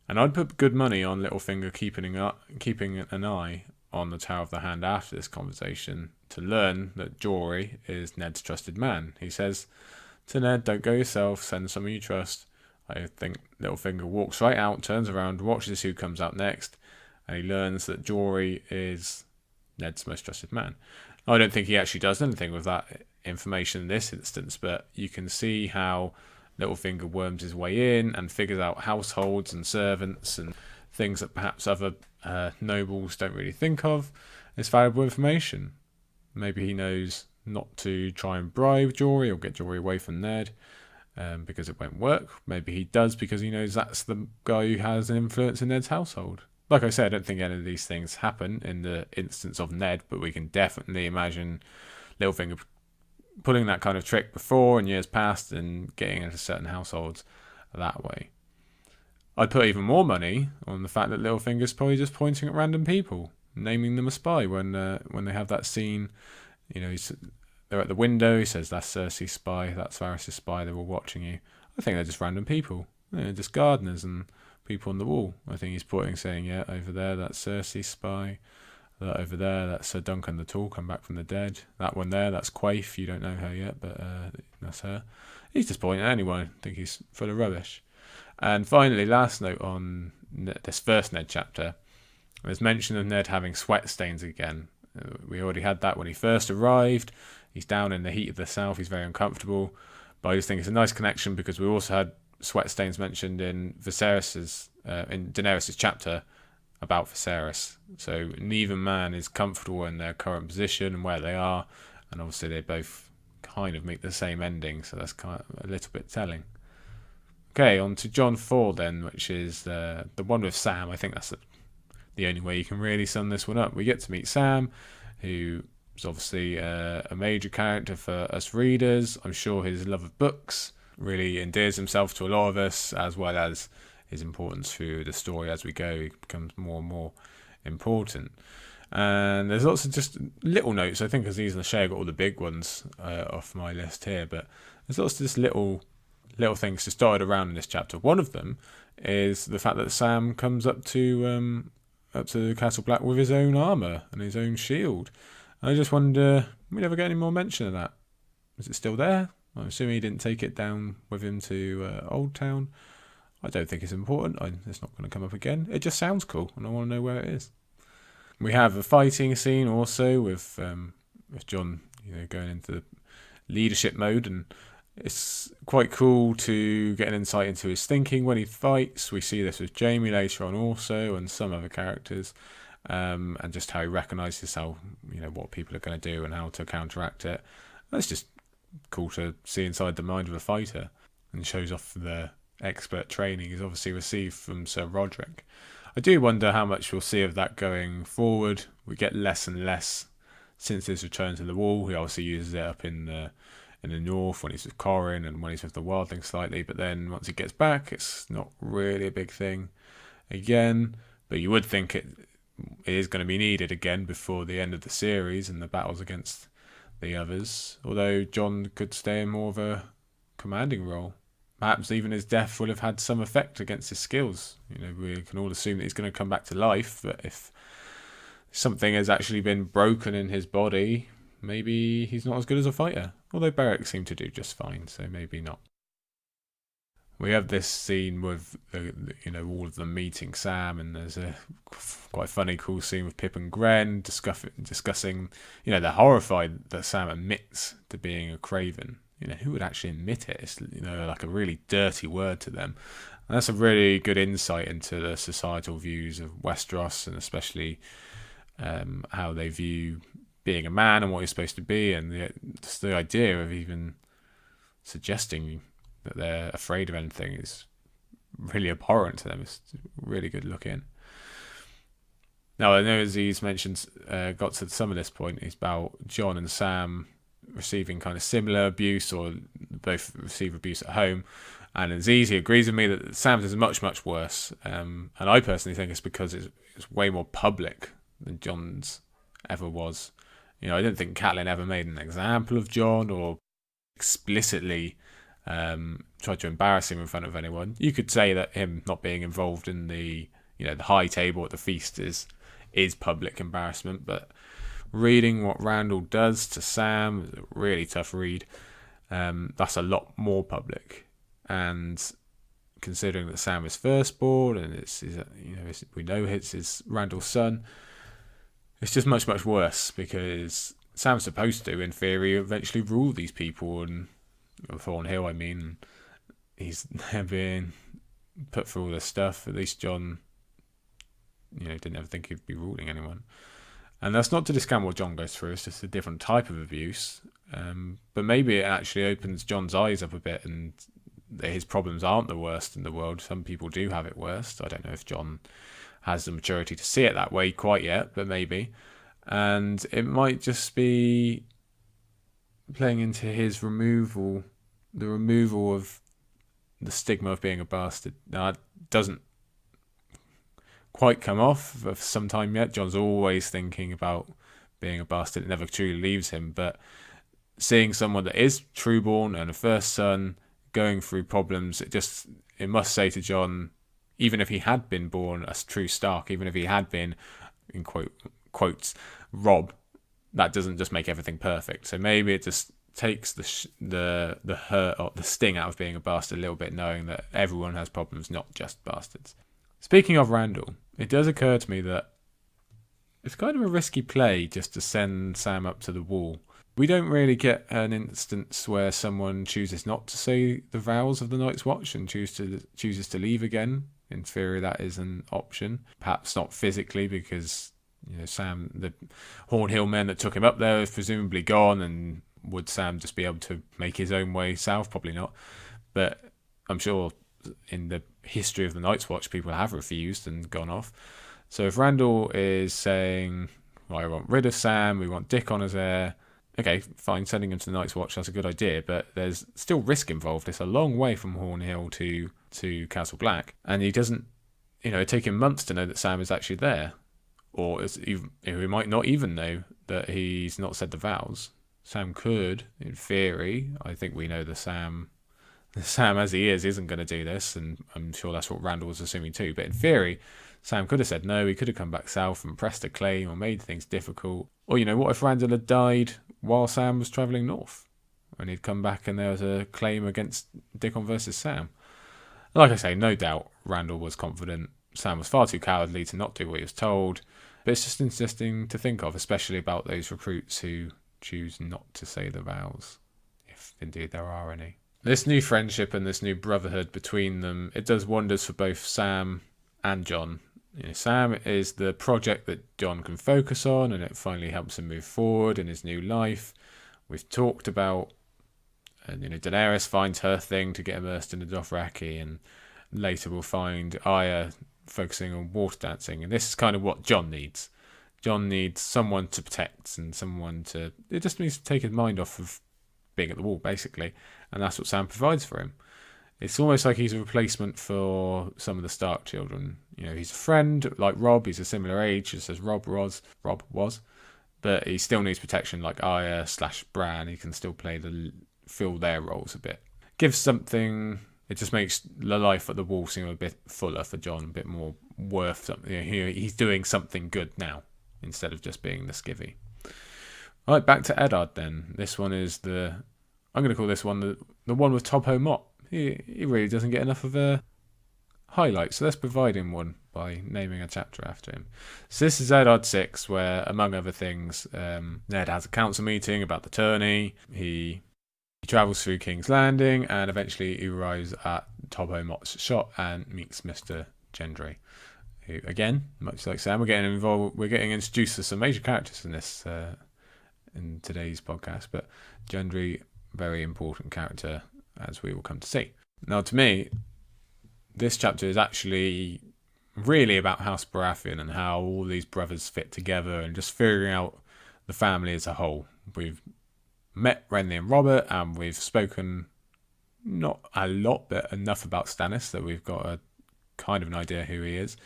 [SPEAKER 1] And I'd put good money on Littlefinger keeping an eye on the Tower of the Hand after this conversation to learn that Jory is Ned's trusted man. He says to Ned, don't go yourself, send someone you trust. I think Littlefinger walks right out, turns around, watches who comes out next, and he learns that Jory is Ned's most trusted man. I don't think he actually does anything with that information in this instance, but you can see how Littlefinger worms his way in and figures out households and servants and things that perhaps other nobles don't really think of. It's valuable information. Maybe he knows not to try and bribe Jory or get Jory away from Ned because it won't work. Maybe he does because he knows that's the guy who has an influence in Ned's household. Like I said, I don't think any of these things happen in the instance of Ned, but we can definitely imagine Littlefinger pulling that kind of trick before in years past and getting into certain households that way. I'd put even more money on the fact that Littlefinger's probably just pointing at random people, naming them a spy when they have that scene. You know, they're at the window, he says, that's Cersei's spy, that's Varys' spy, they're all watching you. I think they're just random people, just gardeners and people on the wall. I think he's pointing, saying, yeah, over there, that's Cersei's spy. That over there, that's Sir Duncan the Tall, come back from the dead. That one there, that's Quaif, you don't know her yet, but that's her. He's just pointing at anyone, I think he's full of rubbish. And finally, last note on this first Ned chapter, there's mention of Ned having sweat stains again. We already had that when he first arrived. He's down in the heat of the south, he's very uncomfortable. But I just think it's a nice connection because we also had sweat stains mentioned in Daenerys' chapter about Viserys. So neither man is comfortable in their current position and where they are. And obviously they both kind of meet the same ending, so that's kind of a little bit telling. Okay, on to Jon IV then, which is the one with Sam. I think that's the only way you can really sum this one up. We get to meet Sam, who is obviously a major character for us readers. I'm sure his love of books really endears himself to a lot of us, as well as his importance through the story as we go. He becomes more and more important. And there's lots of just little notes. I think Aziz and Shay got all the big ones off my list here, but there's lots of just little things just dotted around in this chapter. One of them is the fact that Sam comes up to Castle Black with his own armour and his own shield. And I just wonder, we never get any more mention of that. Is it still there? I'm assuming he didn't take it down with him to Old Town. I don't think it's important. It's not going to come up again. It just sounds cool, and I want to know where it is. We have a fighting scene also with Jon, going into leadership mode, and it's quite cool to get an insight into his thinking when he fights. We see this with Jaime later on also, and some other characters, and just how he recognises what people are going to do and how to counteract it. That's just cool to see inside the mind of a fighter, and shows off the expert training he's obviously received from Sir Roderick. I do wonder how much we'll see of that going forward. We get less and less since his return to the Wall. He obviously uses it up in the north when he's with Corrin and when he's with the Wildlings slightly, but then once he gets back, it's not really a big thing again. But you would think it is going to be needed again before the end of the series and the battles against the others. Although Jon could stay in more of a commanding role. Perhaps even his death will have had some effect against his skills. We can all assume that he's going to come back to life, but if something has actually been broken in his body, maybe he's not as good as a fighter. Although Beric seemed to do just fine, so maybe not. We have this scene with all of them meeting Sam, and there's a quite funny, cool scene with Pip and Gren discussing. They're horrified that Sam admits to being a craven. Who would actually admit it? It's like a really dirty word to them. And that's a really good insight into the societal views of Westeros, and especially how they view being a man and what you're supposed to be, and the idea of even suggesting that they're afraid of anything is really abhorrent to them. It's really good looking. Now, I know as he's mentioned, got to some of this point, it's about Jon and Sam receiving kind of similar abuse, or both receive abuse at home. And Aziz, he agrees with me that Sam's is much, much worse. And I personally think it's because it's way more public than Jon's ever was. I don't think Catelyn ever made an example of Jon or explicitly tried to embarrass him in front of anyone. You could say that him not being involved in the the high table at the feast is public embarrassment, but reading what Randall does to Sam is a really tough read. That's a lot more public, and considering that Sam is firstborn and we know it's his Randall's son, it's just much, much worse, because Sam's supposed to, in theory, eventually rule these people, and Thornhill, he's being put through all this stuff. At least Jon, didn't ever think he'd be ruling anyone. And that's not to discount what Jon goes through, it's just a different type of abuse. But maybe it actually opens Jon's eyes up a bit, and his problems aren't the worst in the world. Some people do have it worse. I don't know if Jon has the maturity to see it that way quite yet, but maybe. And it might just be playing into his the removal of the stigma of being a bastard. Now, it doesn't quite come off for some time yet. Jon's always thinking about being a bastard. It never truly leaves him. But seeing someone that is trueborn and a first son going through problems, it must say to Jon, even if he had been born a true Stark, even if he had been, in quotes, Rob, that doesn't just make everything perfect. So maybe it just takes the hurt or the sting out of being a bastard a little bit, knowing that everyone has problems, not just bastards. Speaking of Randall, it does occur to me that it's kind of a risky play just to send Sam up to the Wall. We don't really get an instance where someone chooses not to say the vows of the Night's Watch and chooses to leave again. In theory, that is an option. Perhaps not physically, because Sam, the Hornhill men that took him up there, is presumably gone, and would Sam just be able to make his own way south? Probably not. But I'm sure in the history of the Night's Watch, people have refused and gone off. So if Randall is saying, well, I want rid of Sam, we want Dick on as heir, okay, fine, sending him to the Night's Watch, that's a good idea, but there's still risk involved. It's a long way from Hornhill to Castle Black, and he doesn't, take him months to know that Sam is actually there, or he might not even know that he's not said the vows. Sam could, in theory. I think we know the Sam as he isn't going to do this, and I'm sure that's what Randall was assuming too. But in theory, Sam could have said no, he could have come back south and pressed a claim or made things difficult. Or, what if Randall had died while Sam was travelling north? And he'd come back and there was a claim against Dickon versus Sam. Like I say, no doubt Randall was confident. Sam was far too cowardly to not do what he was told. But it's just interesting to think of, especially about those recruits who choose not to say the vows, if indeed there are any. This new friendship and this new brotherhood between them, it does wonders for both Sam and Jon. Sam is the project that Jon can focus on, and it finally helps him move forward in his new life. We've talked about, Daenerys finds her thing to get immersed in the Dothraki, and later we'll find Arya focusing on water dancing, and this is kind of what Jon needs. Jon needs someone to protect and someone to... It just needs to take his mind off of being at the wall, basically. And that's what Sam provides for him. It's almost like he's a replacement for some of the Stark children. He's a friend, like Robb. He's a similar age as Robb was. But he still needs protection like Arya/Bran. He can still fill their roles a bit. Gives something... It just makes the life at the wall seem a bit fuller for Jon, a bit more worth something. He's doing something good now, instead of just being the skivvy. Right, back to Eddard then. This one is I'm going to call this one the one with Tobho Mott. He really doesn't get enough of a highlight, so let's provide him one by naming a chapter after him. So this is Eddard VI, where, among other things, Ned has a council meeting about the tourney. He travels through King's Landing, and eventually he arrives at Tobho Mott's shop and meets Mr. Gendry, who, again, much like Sam, we're getting introduced to some major characters in this in today's podcast, but Gendry, very important character, as we will come to see. Now, to me, this chapter is actually really about House Baratheon and how all these brothers fit together and just figuring out the family as a whole. We've met Renly and Robert, and we've spoken not a lot, but enough about Stannis that we've got a kind of an idea who he is.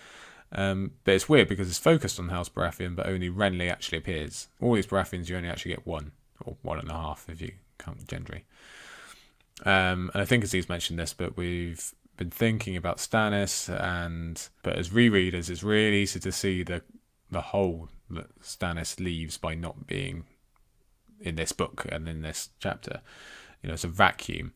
[SPEAKER 1] But it's weird because it's focused on House Baratheon, but only Renly actually appears. All these Baratheons, you only actually get one, or 1.5 if you count Gendry. And I think Aziz's mentioned this, but we've been thinking about Stannis, but as rereaders, it's really easy to see the hole that Stannis leaves by not being in this book and in this chapter. It's a vacuum.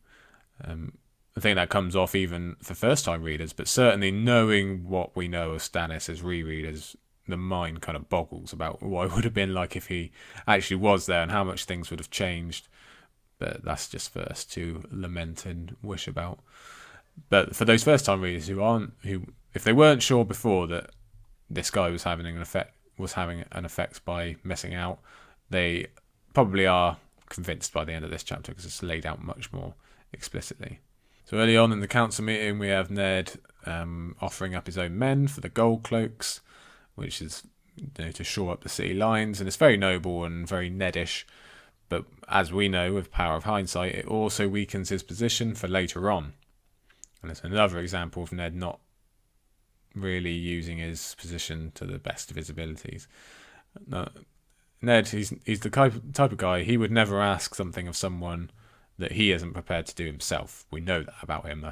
[SPEAKER 1] I think that comes off even for first-time readers, but certainly knowing what we know of Stannis as rereaders, the mind kind of boggles about what it would have been like if he actually was there and how much things would have changed. But that's just for us to lament and wish about. But for those first-time readers who if they weren't sure before that this guy was having an effect by missing out, they probably are convinced by the end of this chapter because it's laid out much more explicitly. So early on in the council meeting, we have Ned offering up his own men for the gold cloaks, which is to shore up the city lines, and it's very noble and very Nedish. But as we know, with power of hindsight, it also weakens his position for later on. And it's another example of Ned not really using his position to the best of his abilities. Ned, he's the type of guy, he would never ask something of someone that he isn't prepared to do himself. We know that about him.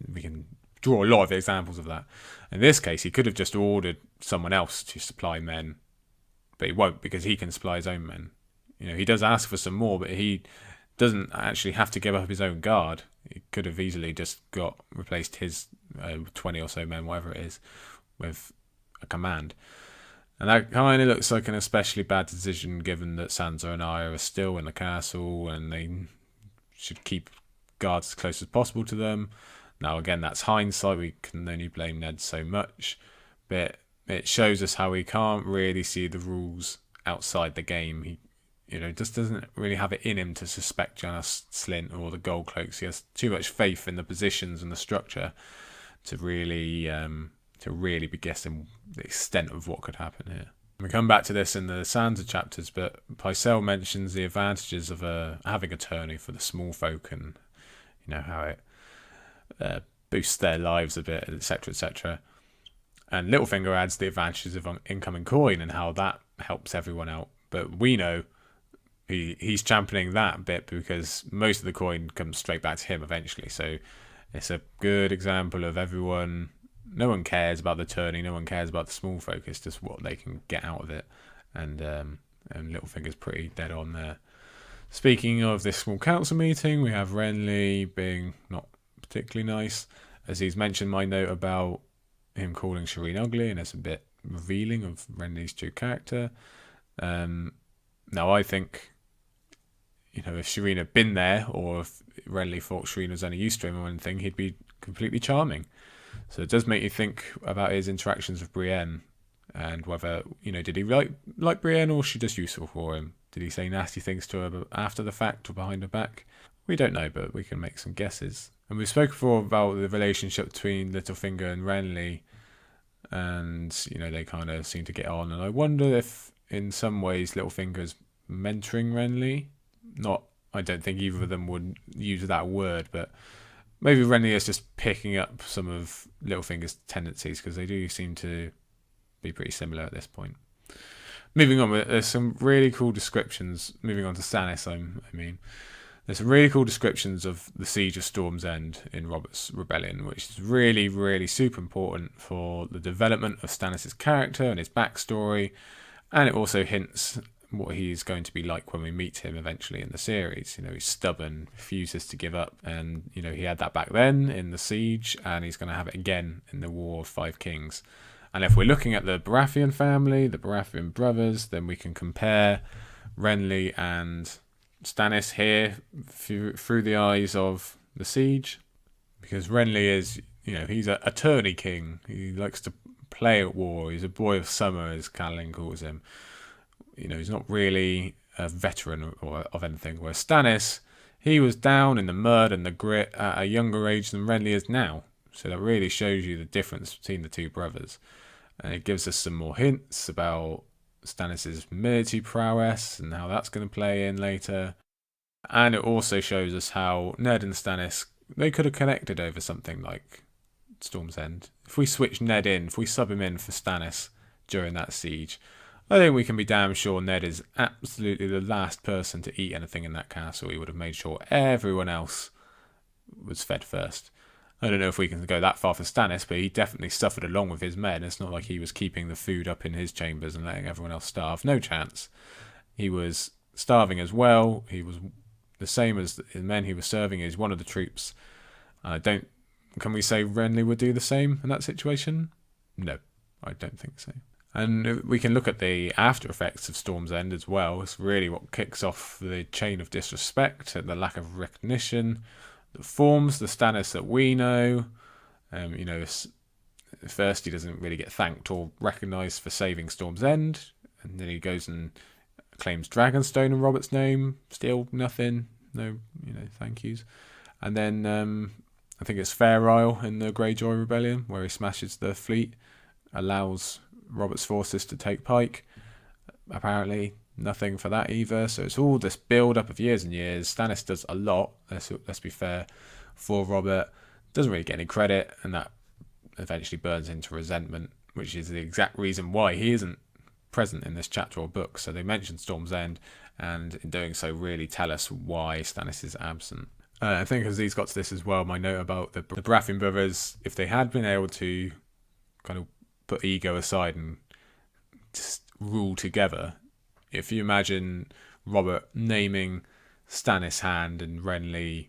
[SPEAKER 1] We can draw a lot of examples of that. In this case, he could have just ordered someone else to supply men, but he won't because he can supply his own men. He does ask for some more, but he doesn't actually have to give up his own guard. He could have easily just replaced his 20 or so men, whatever it is, with a command. And that kind of looks like an especially bad decision given that Sansa and Arya are still in the castle and they should keep guards as close as possible to them. Now, again, that's hindsight. We can only blame Ned so much. But it shows us how he can't really see the rules outside the game. He just doesn't really have it in him to suspect Janos Slynt or the Gold Cloaks. He has too much faith in the positions and the structure to really be guessing the extent of what could happen here. We come back to this in the Sansa chapters, but Pycelle mentions the advantages of having a tourney for the small folk and how it boosts their lives a bit, etc., etc. And Littlefinger adds the advantages of incoming coin and how that helps everyone out. But we know he's championing that bit because most of the coin comes straight back to him eventually. So it's a good example of everyone. No one cares about the tourney. No one cares about the small folk. It's just what they can get out of it. And Littlefinger's pretty dead on there. Speaking of this small council meeting, we have Renly being not particularly nice. As he's mentioned my note about him calling Shireen ugly, and it's a bit revealing of Renly's true character. Now, I think, if Shireen had been there, or if Renly thought Shireen was any use to him or anything, he'd be completely charming. So it does make you think about his interactions with Brienne and whether, did he like Brienne or was she just useful for him? Did he say nasty things to her after the fact or behind her back? We don't know, but we can make some guesses. And we spoke before about the relationship between Littlefinger and Renly and they kind of seem to get on. And I wonder if, in some ways, Littlefinger's mentoring Renly. I don't think either of them would use that word, but maybe Renly is just picking up some of Littlefinger's tendencies, because they do seem to be pretty similar at this point. Moving on, there's some really cool descriptions. Moving on to Stannis, I mean. There's some really cool descriptions of the Siege of Storm's End in Robert's Rebellion, which is really, really super important for the development of Stannis' character and his backstory, and it also hints what he's going to be like when we meet him eventually in the series. He's stubborn, refuses to give up, and he had that back then in the Siege, and he's going to have it again in the War of Five Kings. And if we're looking at the Baratheon family, the Baratheon brothers, then we can compare Renly and Stannis here through the eyes of the Siege, because Renly is, he's a tourney king. He likes to play at war. He's a boy of summer, as Catelyn calls him. He's not really a veteran of anything. Whereas Stannis, he was down in the mud and the grit at a younger age than Renly is now. So that really shows you the difference between the two brothers. And it gives us some more hints about Stannis' military prowess and how that's going to play in later. And it also shows us how Ned and Stannis, they could have connected over something like Storm's End. If we switch Ned in, if we sub him in for Stannis during that siege, I think we can be damn sure Ned is absolutely the last person to eat anything in that castle. He would have made sure everyone else was fed first. I don't know if we can go that far for Stannis, but he definitely suffered along with his men. It's not like he was keeping the food up in his chambers and letting everyone else starve. No chance. He was starving as well. He was the same as the men he was serving. He's one of the troops. Can we say Renly would do the same in that situation? No, I don't think so. And we can look at the after effects of Storm's End as well. It's really what kicks off the chain of disrespect and the lack of recognition that forms the Stannis that we know. First he doesn't really get thanked or recognised for saving Storm's End, and then he goes and claims Dragonstone in Robert's name. Still nothing. No, thank yous. And then I think it's Fair Isle in the Greyjoy Rebellion, where he smashes the fleet, allows Robert's forces to take Pike. Apparently nothing for that either. So it's all this build up of years and years. Stannis does a lot, let's be fair, for Robert. Doesn't really get any credit, and that eventually burns into resentment, which is the exact reason why he isn't present in this chapter or book. So they mention Storm's End, and in doing so really tell us why Stannis is absent. I think as these got to this as well, my note about the Baratheon brothers, if they had been able to kind of put ego aside and just rule together, if you imagine Robert naming Stannis Hand and Renly,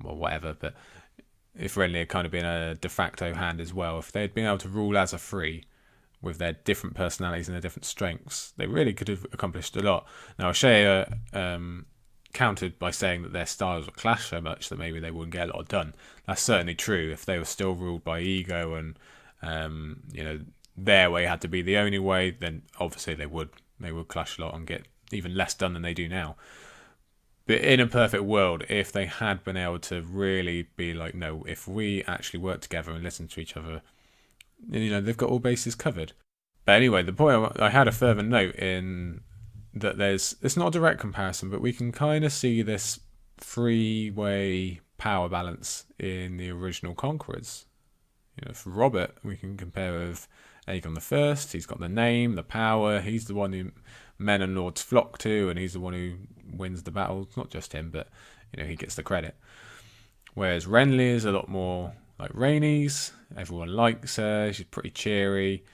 [SPEAKER 1] well, whatever, but if Renly had kind of been a de facto hand as well, if they had been able to rule as a three with their different personalities and their different strengths, they really could have accomplished a lot. Now, Shea countered by saying that their styles would clash so much that maybe they wouldn't get a lot done. That's certainly true. If they were still ruled by ego and their way had to be the only way, then obviously they would clash a lot and get even less done than they do now. But in a perfect world, if they had been able to really be like, no, if we actually work together and listen to each other, they've got all bases covered. But anyway, the point I had a further note in that it's not a direct comparison, but we can kind of see this three-way power balance in the original Conquerors. For Robert, we can compare with Aegon I. He's got the name, the power. He's the one who men and lords flock to, and he's the one who wins the battles. Not just him, but he gets the credit. Whereas Renly is a lot more like Rhaenys. Everyone likes her. She's pretty cheery.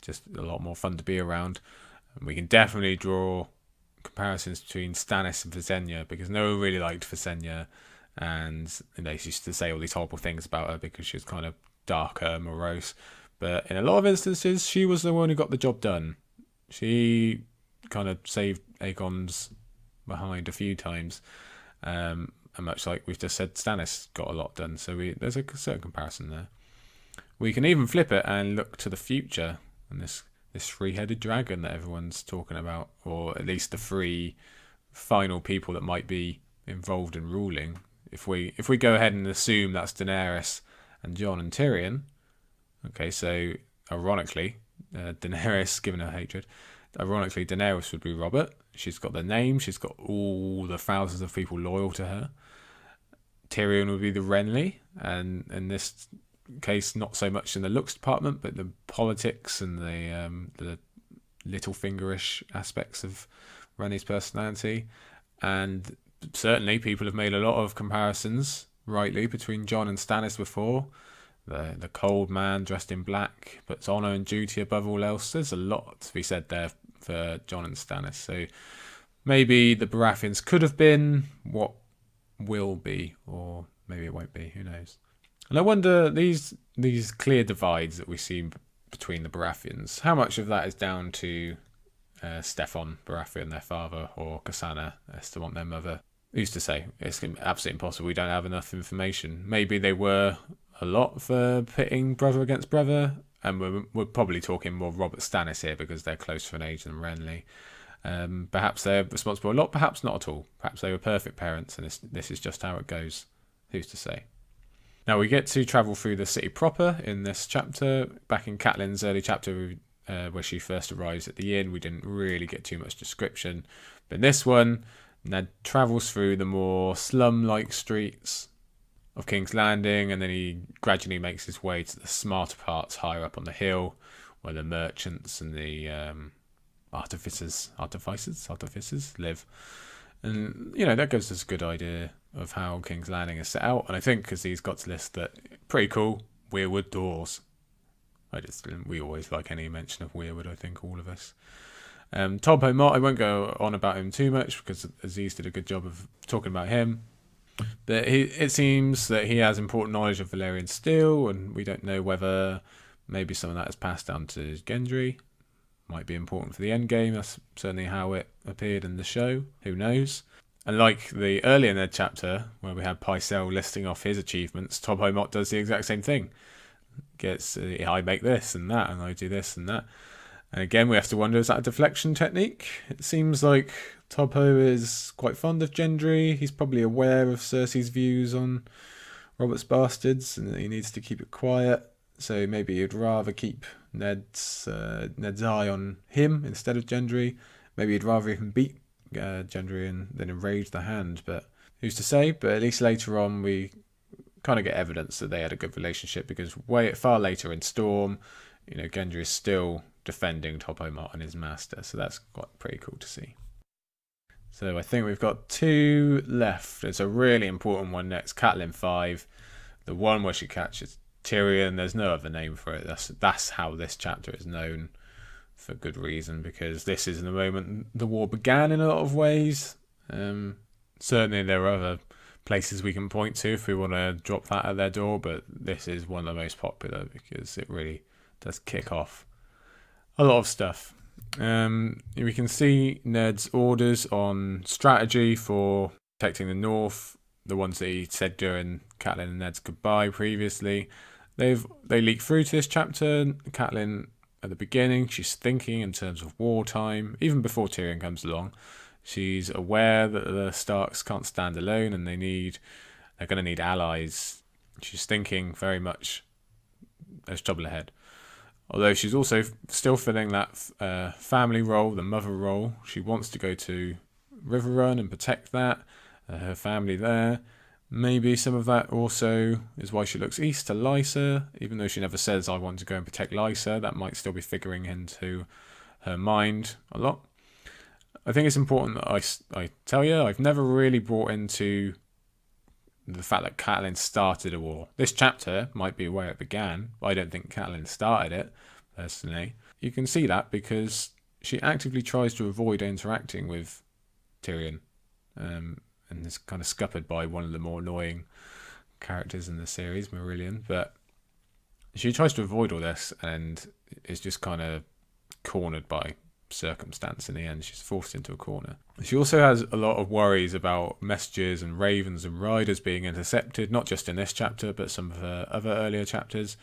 [SPEAKER 1] Just a lot more fun to be around. And we can definitely draw comparisons between Stannis and Visenya, because no one really liked Visenya, and they used to say all these horrible things about her because she was kind of darker, morose. But in a lot of instances, she was the one who got the job done. She kind of saved Aegon's behind a few times. And much like we've just said, Stannis got a lot done. So there's a certain comparison there. We can even flip it and look to the future, and this three-headed dragon that everyone's talking about, or at least the three final people that might be involved in ruling. If we go ahead and assume that's Daenerys and Jon and Tyrion, Okay, so ironically, Daenerys, given her hatred, ironically, Daenerys would be Robert. She's got the name. She's got all the thousands of people loyal to her. Tyrion would be the Renly, and in this case, not so much in the looks department, but the politics and the Littlefingerish aspects of Renly's personality. And certainly, people have made a lot of comparisons, rightly, between Jon and Stannis before. The cold man dressed in black puts honour and duty above all else. There's a lot to be said there for Jon and Stannis. So maybe the Baratheons could have been what will be, or maybe it won't be. Who knows? And I wonder, these clear divides that we see between the Baratheons, how much of that is down to Steffon Baratheon, their father, or Cassandra Estewant, their mother? Who's to say? It's absolutely impossible. We don't have enough information. Maybe they were a lot for pitting brother against brother, and we're probably talking more Robert Stannis here because they're closer in age than Renly. Perhaps they're responsible a lot, perhaps not at all. Perhaps they were perfect parents, and this is just how it goes. Who's to say? Now we get to travel through the city proper in this chapter. Back in Catelyn's early chapter, where she first arrives at the inn, we didn't really get too much description. But in this one, Ned travels through the more slum-like streets of King's Landing, and then he gradually makes his way to the smarter parts higher up on the hill, where the merchants and the artificers live. And, that gives us a good idea of how King's Landing is set out. And I think, because he's got to list that, pretty cool, weirwood doors. We always like any mention of weirwood, I think, all of us. Tobho Mott, I won't go on about him too much, because Aziz did a good job of talking about him. But it seems that he has important knowledge of Valyrian steel, and we don't know whether maybe some of that is passed down to Gendry. Might be important for the endgame. That's certainly how it appeared in the show. Who knows? And like the earlier Ned chapter, where we had Pycelle listing off his achievements, Tobho Mott does the exact same thing. I make this and that, and I do this and that. And again, we have to wonder, is that a deflection technique? It seems like Tobho is quite fond of Gendry. He's probably aware of Cersei's views on Robert's bastards, and that he needs to keep it quiet. So maybe he'd rather keep Ned's eye on him instead of Gendry. Maybe he'd rather even beat Gendry and then enrage the Hand. But who's to say? But at least later on, we kind of get evidence that they had a good relationship, because far later in Storm, Gendry is still defending Tobho Mott and his master. So that's quite pretty cool to see. So I think we've got two left. It's a really important one next. Catelyn V, the one where she catches Tyrion. There's no other name for it. That's how this chapter is known, for good reason, because this is the moment the war began in a lot of ways. Certainly there are other places we can point to if we want to drop that at their door, but this is one of the most popular because it really does kick off a lot of stuff. We can see Ned's orders on strategy for protecting the North, the ones that he said during Catelyn and Ned's goodbye previously. They leak through to this chapter. Catelyn, at the beginning, she's thinking in terms of wartime, even before Tyrion comes along. She's aware that the Starks can't stand alone, and they're going to need allies. She's thinking very much there's trouble ahead. Although she's also still filling that family role, the mother role. She wants to go to Riverrun and protect that, her family there. Maybe some of that also is why she looks east to Lysa, even though she never says, I want to go and protect Lysa. That might still be figuring into her mind a lot. I think it's important that I tell you, I've never really brought into the fact that Catelyn started a war. This chapter might be where it began, but I don't think Catelyn started it, personally. You can see that because she actively tries to avoid interacting with Tyrion, and is kind of scuppered by one of the more annoying characters in the series, Marillion. But she tries to avoid all this and is just kind of cornered by circumstance. In the end, she's forced into a corner. She also has a lot of worries about messages and ravens and riders being intercepted, not just in this chapter, but some of her other earlier chapters.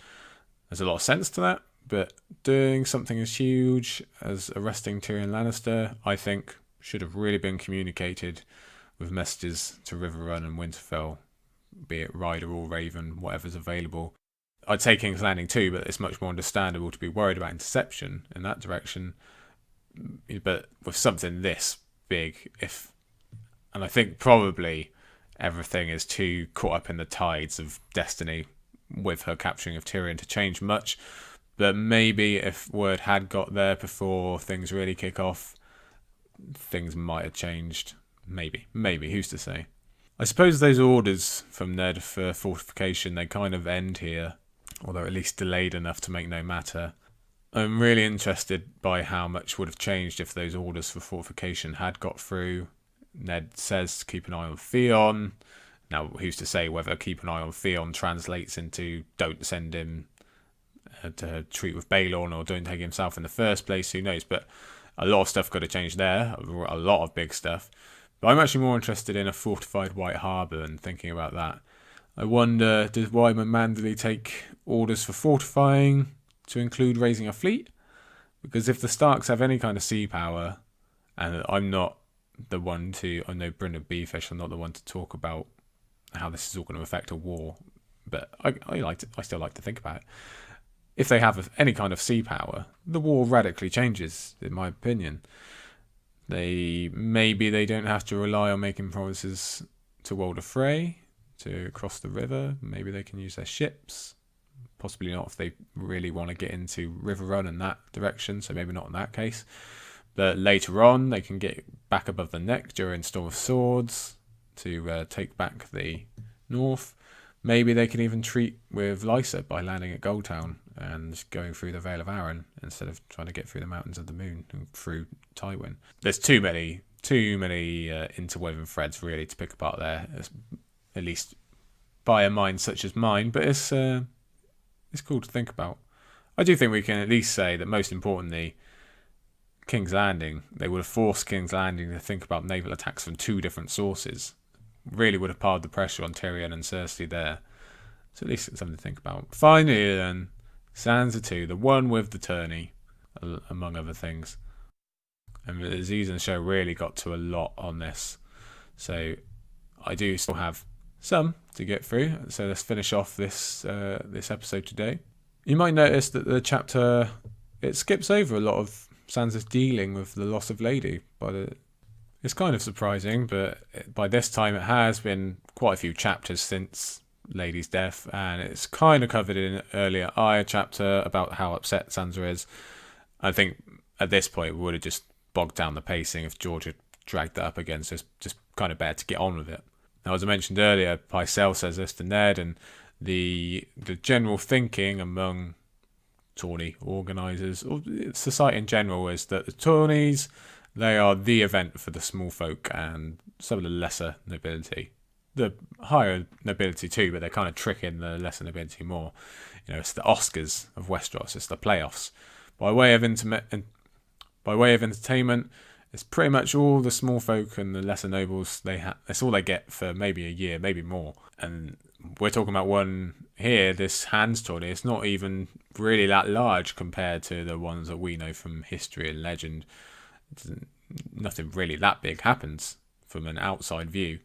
[SPEAKER 1] There's a lot of sense to that, but doing something as huge as arresting Tyrion Lannister, I think, should have really been communicated with messages to Riverrun and Winterfell, be it rider or raven, whatever's available. I'd say King's Landing too, but it's much more understandable to be worried about interception in that direction. But with something this big, and I think probably everything is too caught up in the tides of destiny with her capturing of Tyrion to change much. But maybe if word had got there before things really kick off, things might have changed. Maybe, who's to say? I suppose those orders from Ned for fortification, they kind of end here, although at least delayed enough to make no matter. I'm really interested by how much would have changed if those orders for fortification had got through. Ned says to keep an eye on Theon. Now, who's to say whether keep an eye on Theon translates into don't send him to treat with Baelon or don't take him south in the first place? Who knows? But a lot of stuff could have changed there. A lot of big stuff. But I'm actually more interested in a fortified White Harbour and thinking about that. I wonder, does Wyman Manderley take orders for fortifying to include raising a fleet? Because if the Starks have any kind of sea power, and I'm not the one to, I know Brendan Beefish, I'm not the one to talk about how this is all going to affect a war, but I still like to think about it. If they have any kind of sea power, the war radically changes, in my opinion. Maybe they don't have to rely on making promises to Walder Frey to cross the river. Maybe they can use their ships. Possibly not if they really want to get into River Run in that direction, so maybe not in that case. But later on, they can get back above the neck during Storm of Swords to take back the north. Maybe they can even treat with Lysa by landing at Goldtown and going through the Vale of Arryn instead of trying to get through the Mountains of the Moon and through Tywin. There's too many interwoven threads really to pick apart there, at least by a mind such as mine. But it's cool to think about. I do think we can at least say that most importantly, King's Landing, they would have forced King's Landing to think about naval attacks from two different sources. Really would have piled the pressure on Tyrion and Cersei there. So at least it's something to think about. Finally then, Sansa II, the one with the tourney, among other things. And the season show really got to a lot on this. So I do still have some to get through. So let's finish off this episode today. You might notice that the chapter, it skips over a lot of Sansa's dealing with the loss of Lady. It's kind of surprising, but by this time it has been quite a few chapters since Lady's death, and it's kind of covered in an earlier Arya chapter about how upset Sansa is. I think at this point we would have just bogged down the pacing if George had dragged that up again, so it's just kind of bad to get on with it. Now, as I mentioned earlier, Pycelle says this to Ned, and the general thinking among tourney organisers, or society in general, is that the tourneys, they are the event for the small folk and some of the lesser nobility. The higher nobility too, but they're kind of tricking the lesser nobility more. You know, it's the Oscars of Westeros. It's the playoffs. By way of entertainment, it's pretty much all the small folk and the lesser nobles. That's all they get for maybe a year, maybe more. And we're talking about one here, this Hands tourney. It's not even really that large compared to the ones that we know from history and legend. Nothing really that big happens from an outside view.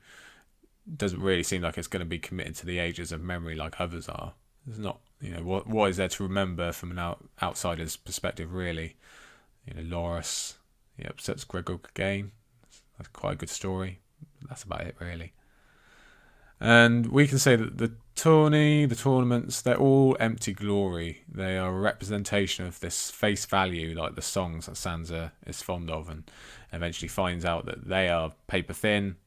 [SPEAKER 1] Doesn't really seem like it's going to be committed to the ages of memory like others are. There's not, what is there to remember from an outsider's perspective, really? Loras, he upsets Gregor Clegane. That's quite a good story. That's about it, really. And we can say that the tournaments, they're all empty glory. They are a representation of this face value, like the songs that Sansa is fond of, and eventually finds out that they are paper thin.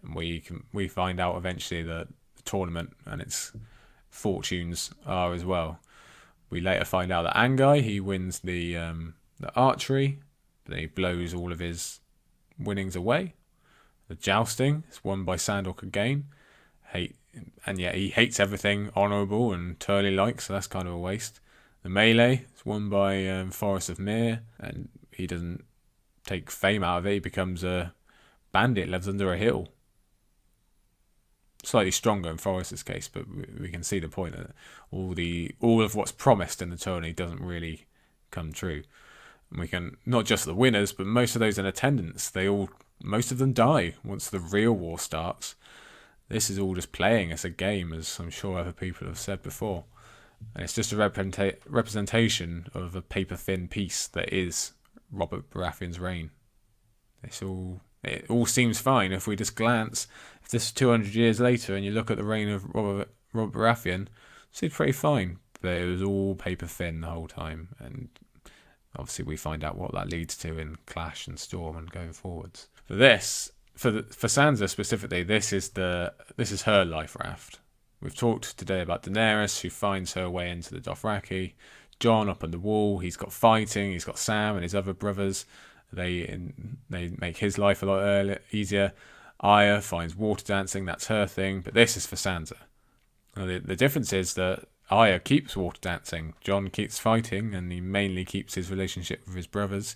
[SPEAKER 1] And we find out eventually that the tournament and its fortunes are as well. We later find out that Angai, he wins the archery, but then he blows all of his winnings away. The jousting is won by Sandor Clegane. And yet he hates everything honourable and Turley-like, so that's kind of a waste. The melee is won by Forrest of Myr, and he doesn't take fame out of it. He becomes a bandit, lives under a hill. Slightly stronger in Forrest's case, but we can see the point that all of what's promised in the tourney doesn't really come true. And we can, not just the winners, but most of those in attendance, most of them die once the real war starts. This is all just playing as a game, as I'm sure other people have said before. And it's just a representation of a paper-thin piece that is Robert Baratheon's reign. It all seems fine if we just glance. If this is 200 years later and you look at the reign of Robert Baratheon, it seems pretty fine. But it was all paper-thin the whole time. And obviously we find out what that leads to in Clash and Storm and going forwards. For Sansa specifically, this is her life raft. We've talked today about Daenerys, who finds her way into the Dothraki. Jon up on the wall, he's got fighting, he's got Sam and his other brothers. They make his life a lot easier. Arya finds water dancing, that's her thing, but this is for Sansa. Now, the difference is that Arya keeps water dancing, Jon keeps fighting, and he mainly keeps his relationship with his brothers.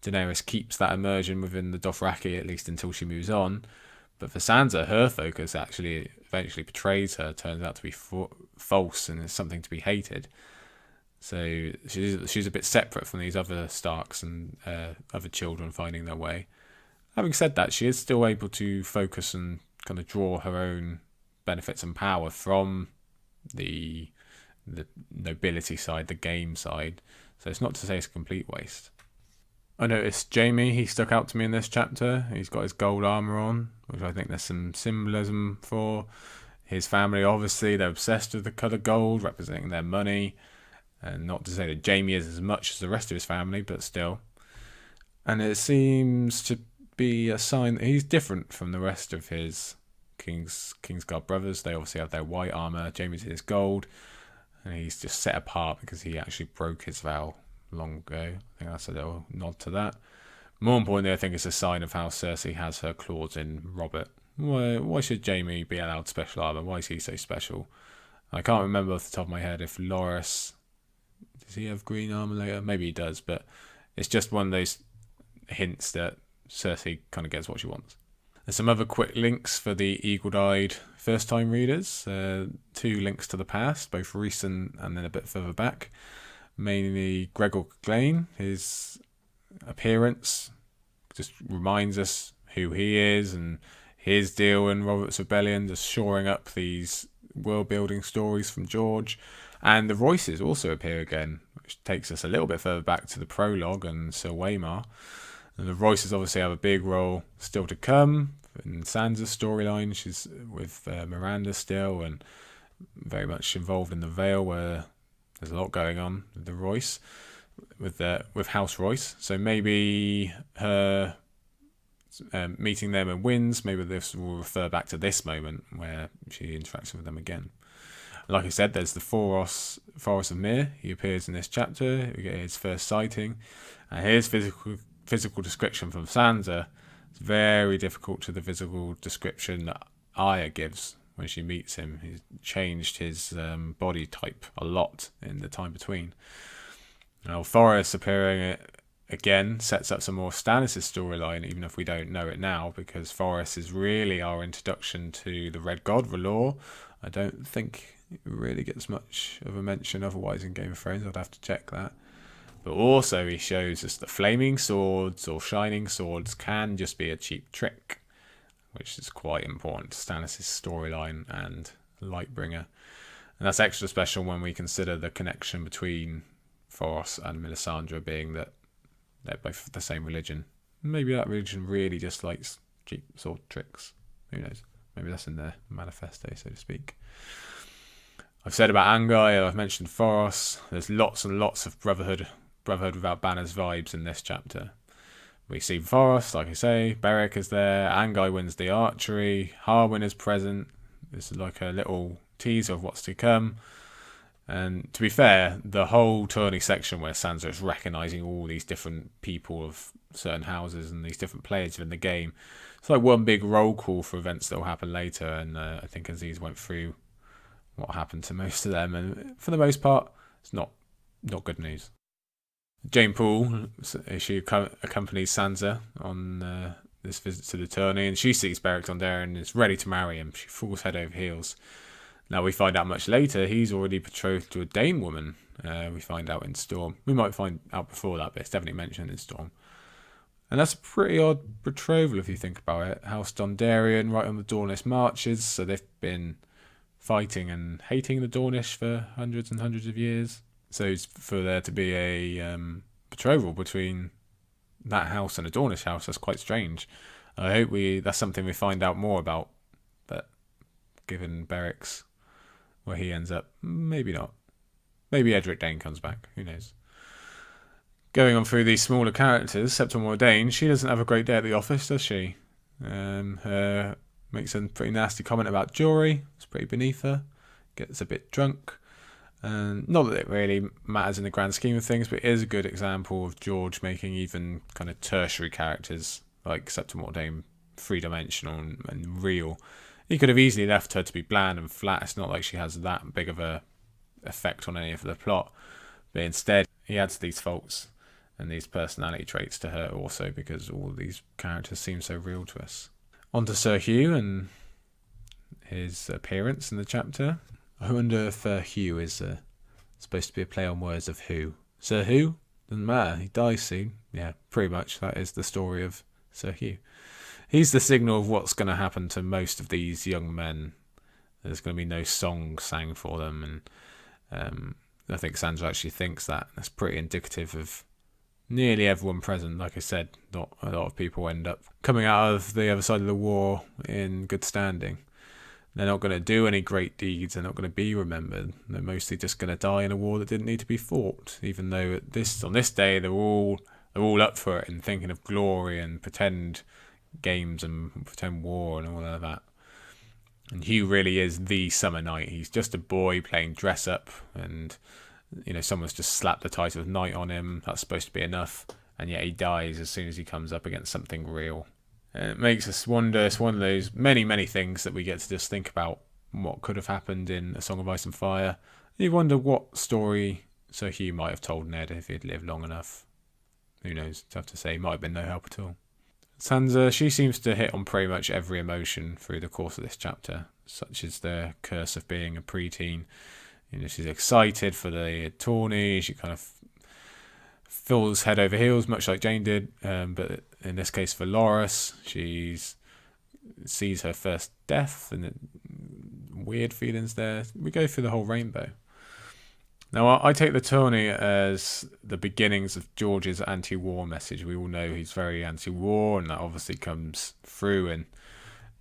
[SPEAKER 1] Daenerys keeps that immersion within the Dothraki, at least until she moves on. But for Sansa, her focus actually eventually betrays her, turns out to be false and is something to be hated. So she's a bit separate from these other Starks and other children finding their way. Having said that, she is still able to focus and kind of draw her own benefits and power from the nobility side, the game side. So it's not to say it's a complete waste. I noticed Jaime, he stuck out to me in this chapter. He's got his gold armour on, which I think there's some symbolism for. His family, obviously, they're obsessed with the colour gold, representing their money. And not to say that Jaime is as much as the rest of his family, but still. And it seems to be a sign that he's different from the rest of his Kingsguard brothers. They obviously have their white armour, Jaime's his gold. And he's just set apart because he actually broke his vow long ago. I think that's a little nod to that. More importantly, I think it's a sign of how Cersei has her claws in Robert. Why should Jaime be allowed special armour? Why is he so special? I can't remember off the top of my head if Loras... Does he have green armour later? Maybe he does, but it's just one of those hints that Cersei kind of gets what she wants. There's some other quick links for the eagle-eyed first-time readers. 2 links to the past, both recent and then a bit further back. Mainly Gregor Clegane, his appearance just reminds us who he is and his deal in Robert's Rebellion, just shoring up these world-building stories from George. And the Royces also appear again, which takes us a little bit further back to the prologue and Sir Waymar. And the Royces obviously have a big role still to come in Sansa's storyline. She's with Miranda still and very much involved in the Vale, where there's a lot going on with the Royce, with House Royce. So maybe her meeting them in Winds, maybe this will refer back to this moment where she interacts with them again. Like I said, there's the Forest of Myr. He appears in this chapter. We get his first sighting. And his physical description from Sansa is very difficult to the physical description that Arya gives when she meets him. He's changed his body type a lot in the time between. Now, Forest appearing again sets up some more Stannis' storyline, even if we don't know it now, because Forest is really our introduction to the Red God, R'hllor. I don't think it really gets much of a mention otherwise in Game of Thrones. I'd have to check that. But also he shows us that flaming swords or shining swords can just be a cheap trick, which is quite important to Stannis' storyline and Lightbringer. And that's extra special when we consider the connection between Thoros and Melisandre, being that they're both of the same religion. Maybe that religion really just likes cheap sword tricks. Who knows? Maybe that's in their manifesto, so to speak. I've said about Angai, I've mentioned Thoros. There's lots and lots of Brotherhood without banners vibes in this chapter. We see Thoros, like I say, Beric is there, Angai wins the archery, Harwin is present. This is like a little teaser of what's to come. And to be fair, the whole tourney section where Sansa is recognising all these different people of certain houses and these different players in the game, it's like one big roll call for events that will happen later. And I think Aziz went through what happened to most of them, and for the most part, it's not good news. Jane Poole, she accompanies Sansa on this visit to the tourney, and she sees Beric Dondarrion and is ready to marry him. She falls head over heels. Now we find out much later he's already betrothed to a Dane woman. We find out in Storm. We might find out before that, but it's definitely mentioned in Storm. And that's a pretty odd betrothal if you think about it. House Dondarrion right on the Dawnless Marches, so they've been fighting and hating the Dornish for hundreds and hundreds of years. So for there to be a betrothal between that house and a Dornish house, that's quite strange. I hope that's something we find out more about. But given Beric's where he ends up, maybe not. Maybe Edric Dane comes back. Who knows? Going on through these smaller characters, Septon Mordain, she doesn't have a great day at the office, does she? Her makes a pretty nasty comment about Jory. It's pretty beneath her. Gets a bit drunk. And not that it really matters in the grand scheme of things, but it is a good example of George making even kind of tertiary characters like Septon Mordain three-dimensional and real. He could have easily left her to be bland and flat. It's not like she has that big of a effect on any of the plot. But instead, he adds these faults and these personality traits to her also, because all of these characters seem so real to us. On to Sir Hugh and his appearance in the chapter. I wonder if Hugh is supposed to be a play on words of who. Sir Hugh? Doesn't matter, he dies soon. Yeah, pretty much that is the story of Sir Hugh. He's the signal of what's going to happen to most of these young men. There's going to be no song sang for them, and I think Sansa actually thinks that. That's pretty indicative of nearly everyone present. Like I said, not a lot of people end up coming out of the other side of the war in good standing. They're not going to do any great deeds. They're not going to be remembered. They're mostly just going to die in a war that didn't need to be fought. Even though on this day they're all up for it and thinking of glory and pretend games and pretend war and all of that. And Hugh really is the summer knight. He's just a boy playing dress up, and someone's just slapped the title of knight on him. That's supposed to be enough, and yet he dies as soon as he comes up against something real. And it makes us wonder. It's one of those many things that we get to just think about what could have happened in A Song of Ice and Fire. You wonder what story Sir Hugh might have told Ned if he'd lived long enough. Who knows? Tough to say. Might have been no help at all. Sansa, she seems to hit on pretty much every emotion through the course of this chapter, such as the curse of being a preteen. She's excited for the tourney. She kind of falls head over heels, much like Jane did. But in this case, for Loras, she sees her first death and weird feelings there. We go through the whole rainbow. Now, I take the tourney as the beginnings of George's anti-war message. We all know he's very anti-war, and that obviously comes through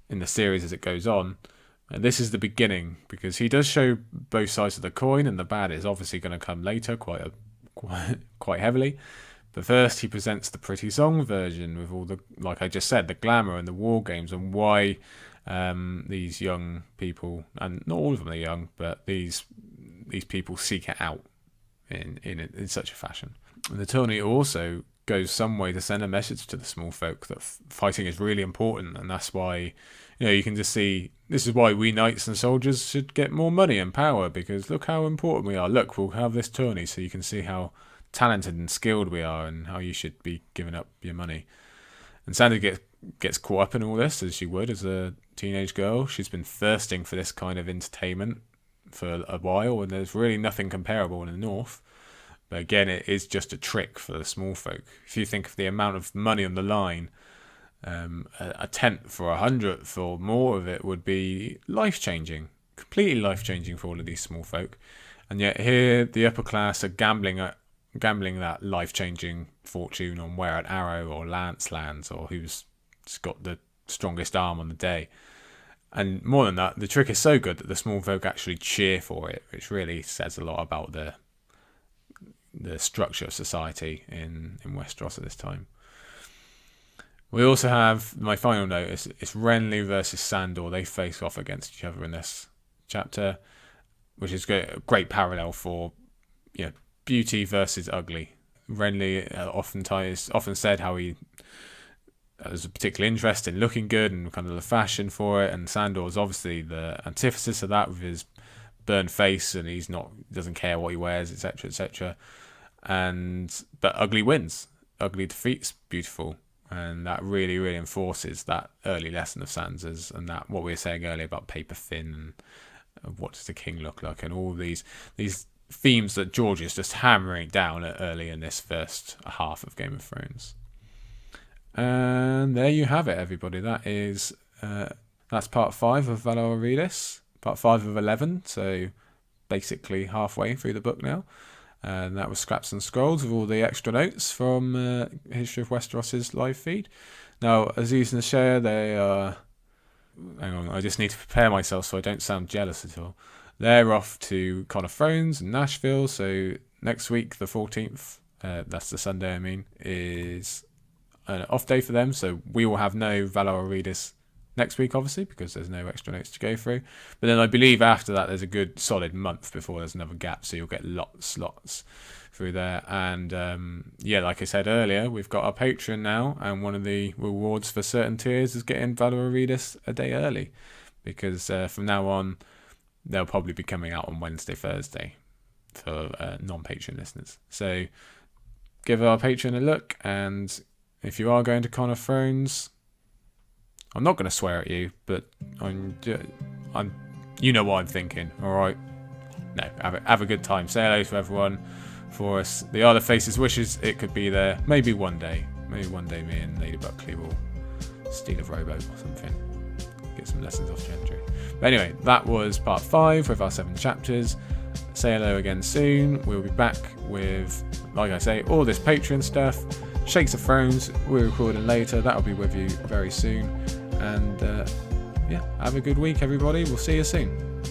[SPEAKER 1] in the series as it goes on. And this is the beginning, because he does show both sides of the coin, and the bad is obviously going to come later quite heavily. But first, he presents the pretty song version with all the, like I just said, the glamour and the war games, and why these young people, and not all of them are young, but these people seek it out in such a fashion. And the tourney also goes some way to send a message to the small folk that fighting is really important, and that's why you can just see this is why we knights and soldiers should get more money and power, because look how important we are. Look, we'll have this tourney so you can see how talented and skilled we are and how you should be giving up your money. And Sandy gets caught up in all this, as she would as a teenage girl. She's been thirsting for this kind of entertainment for a while, and there's really nothing comparable in the north. But again, it is just a trick for the small folk. If you think of the amount of money on the line, a tenth or 100th or more of it would be life-changing, completely life-changing for all of these small folk. And yet here, the upper class are gambling that life-changing fortune on where an arrow or lance lands, or who's got the strongest arm on the day. And more than that, the trick is so good that the small folk actually cheer for it, which really says a lot about the structure of society in Westeros at this time. We also have, my final note, it's Renly versus Sandor. They face off against each other in this chapter, which is a great parallel for beauty versus ugly. Renly often said how he has a particular interest in looking good and kind of the fashion for it, and Sandor is obviously the antithesis of that with his burned face, and doesn't care what he wears, etc., etc. But ugly wins. Ugly defeats beautiful, and that really, really enforces that early lesson of Sansa's, and that what we were saying earlier about paper thin and what does the king look like, and all these themes that George is just hammering down early in this first half of Game of Thrones. And there you have it, everybody. That's part 5 of Valar Rereadis. part 5 of 11, so basically halfway through the book now. And that was Scraps and Scrolls with all the extra notes from History of Westeros' live feed. Now, Aziz and Share, they are... Hang on, I just need to prepare myself so I don't sound jealous at all. They're off to Con of Thrones in Nashville, so next week, the 14th, that's the Sunday I mean, is an off day for them, so we will have no Valar Rereadis next week, obviously, because there's no extra notes to go through. But then I believe after that there's a good solid month before there's another gap, so you'll get lots through there. And like I said earlier, we've got our Patreon now, and one of the rewards for certain tiers is getting Valar Rereadis a day early, because from now on they'll probably be coming out on Wednesday, Thursday for non-Patreon listeners. So give our Patreon a look, and if you are going to Con of Thrones, I'm not going to swear at you, but I'm you know what I'm thinking, all right? No, have a good time. Say hello to everyone for us. The Other Faces wishes it could be there. Maybe one day me and Lady Buckley will steal a rowboat or something. Get some lessons off Gendry. But anyway, that was part 5 with our 7 chapters. Say hello again soon. We'll be back with, like I say, all this Patreon stuff. Shakes of Thrones, we're recording later. That'll be with you very soon. And have a good week, everybody. We'll see you soon.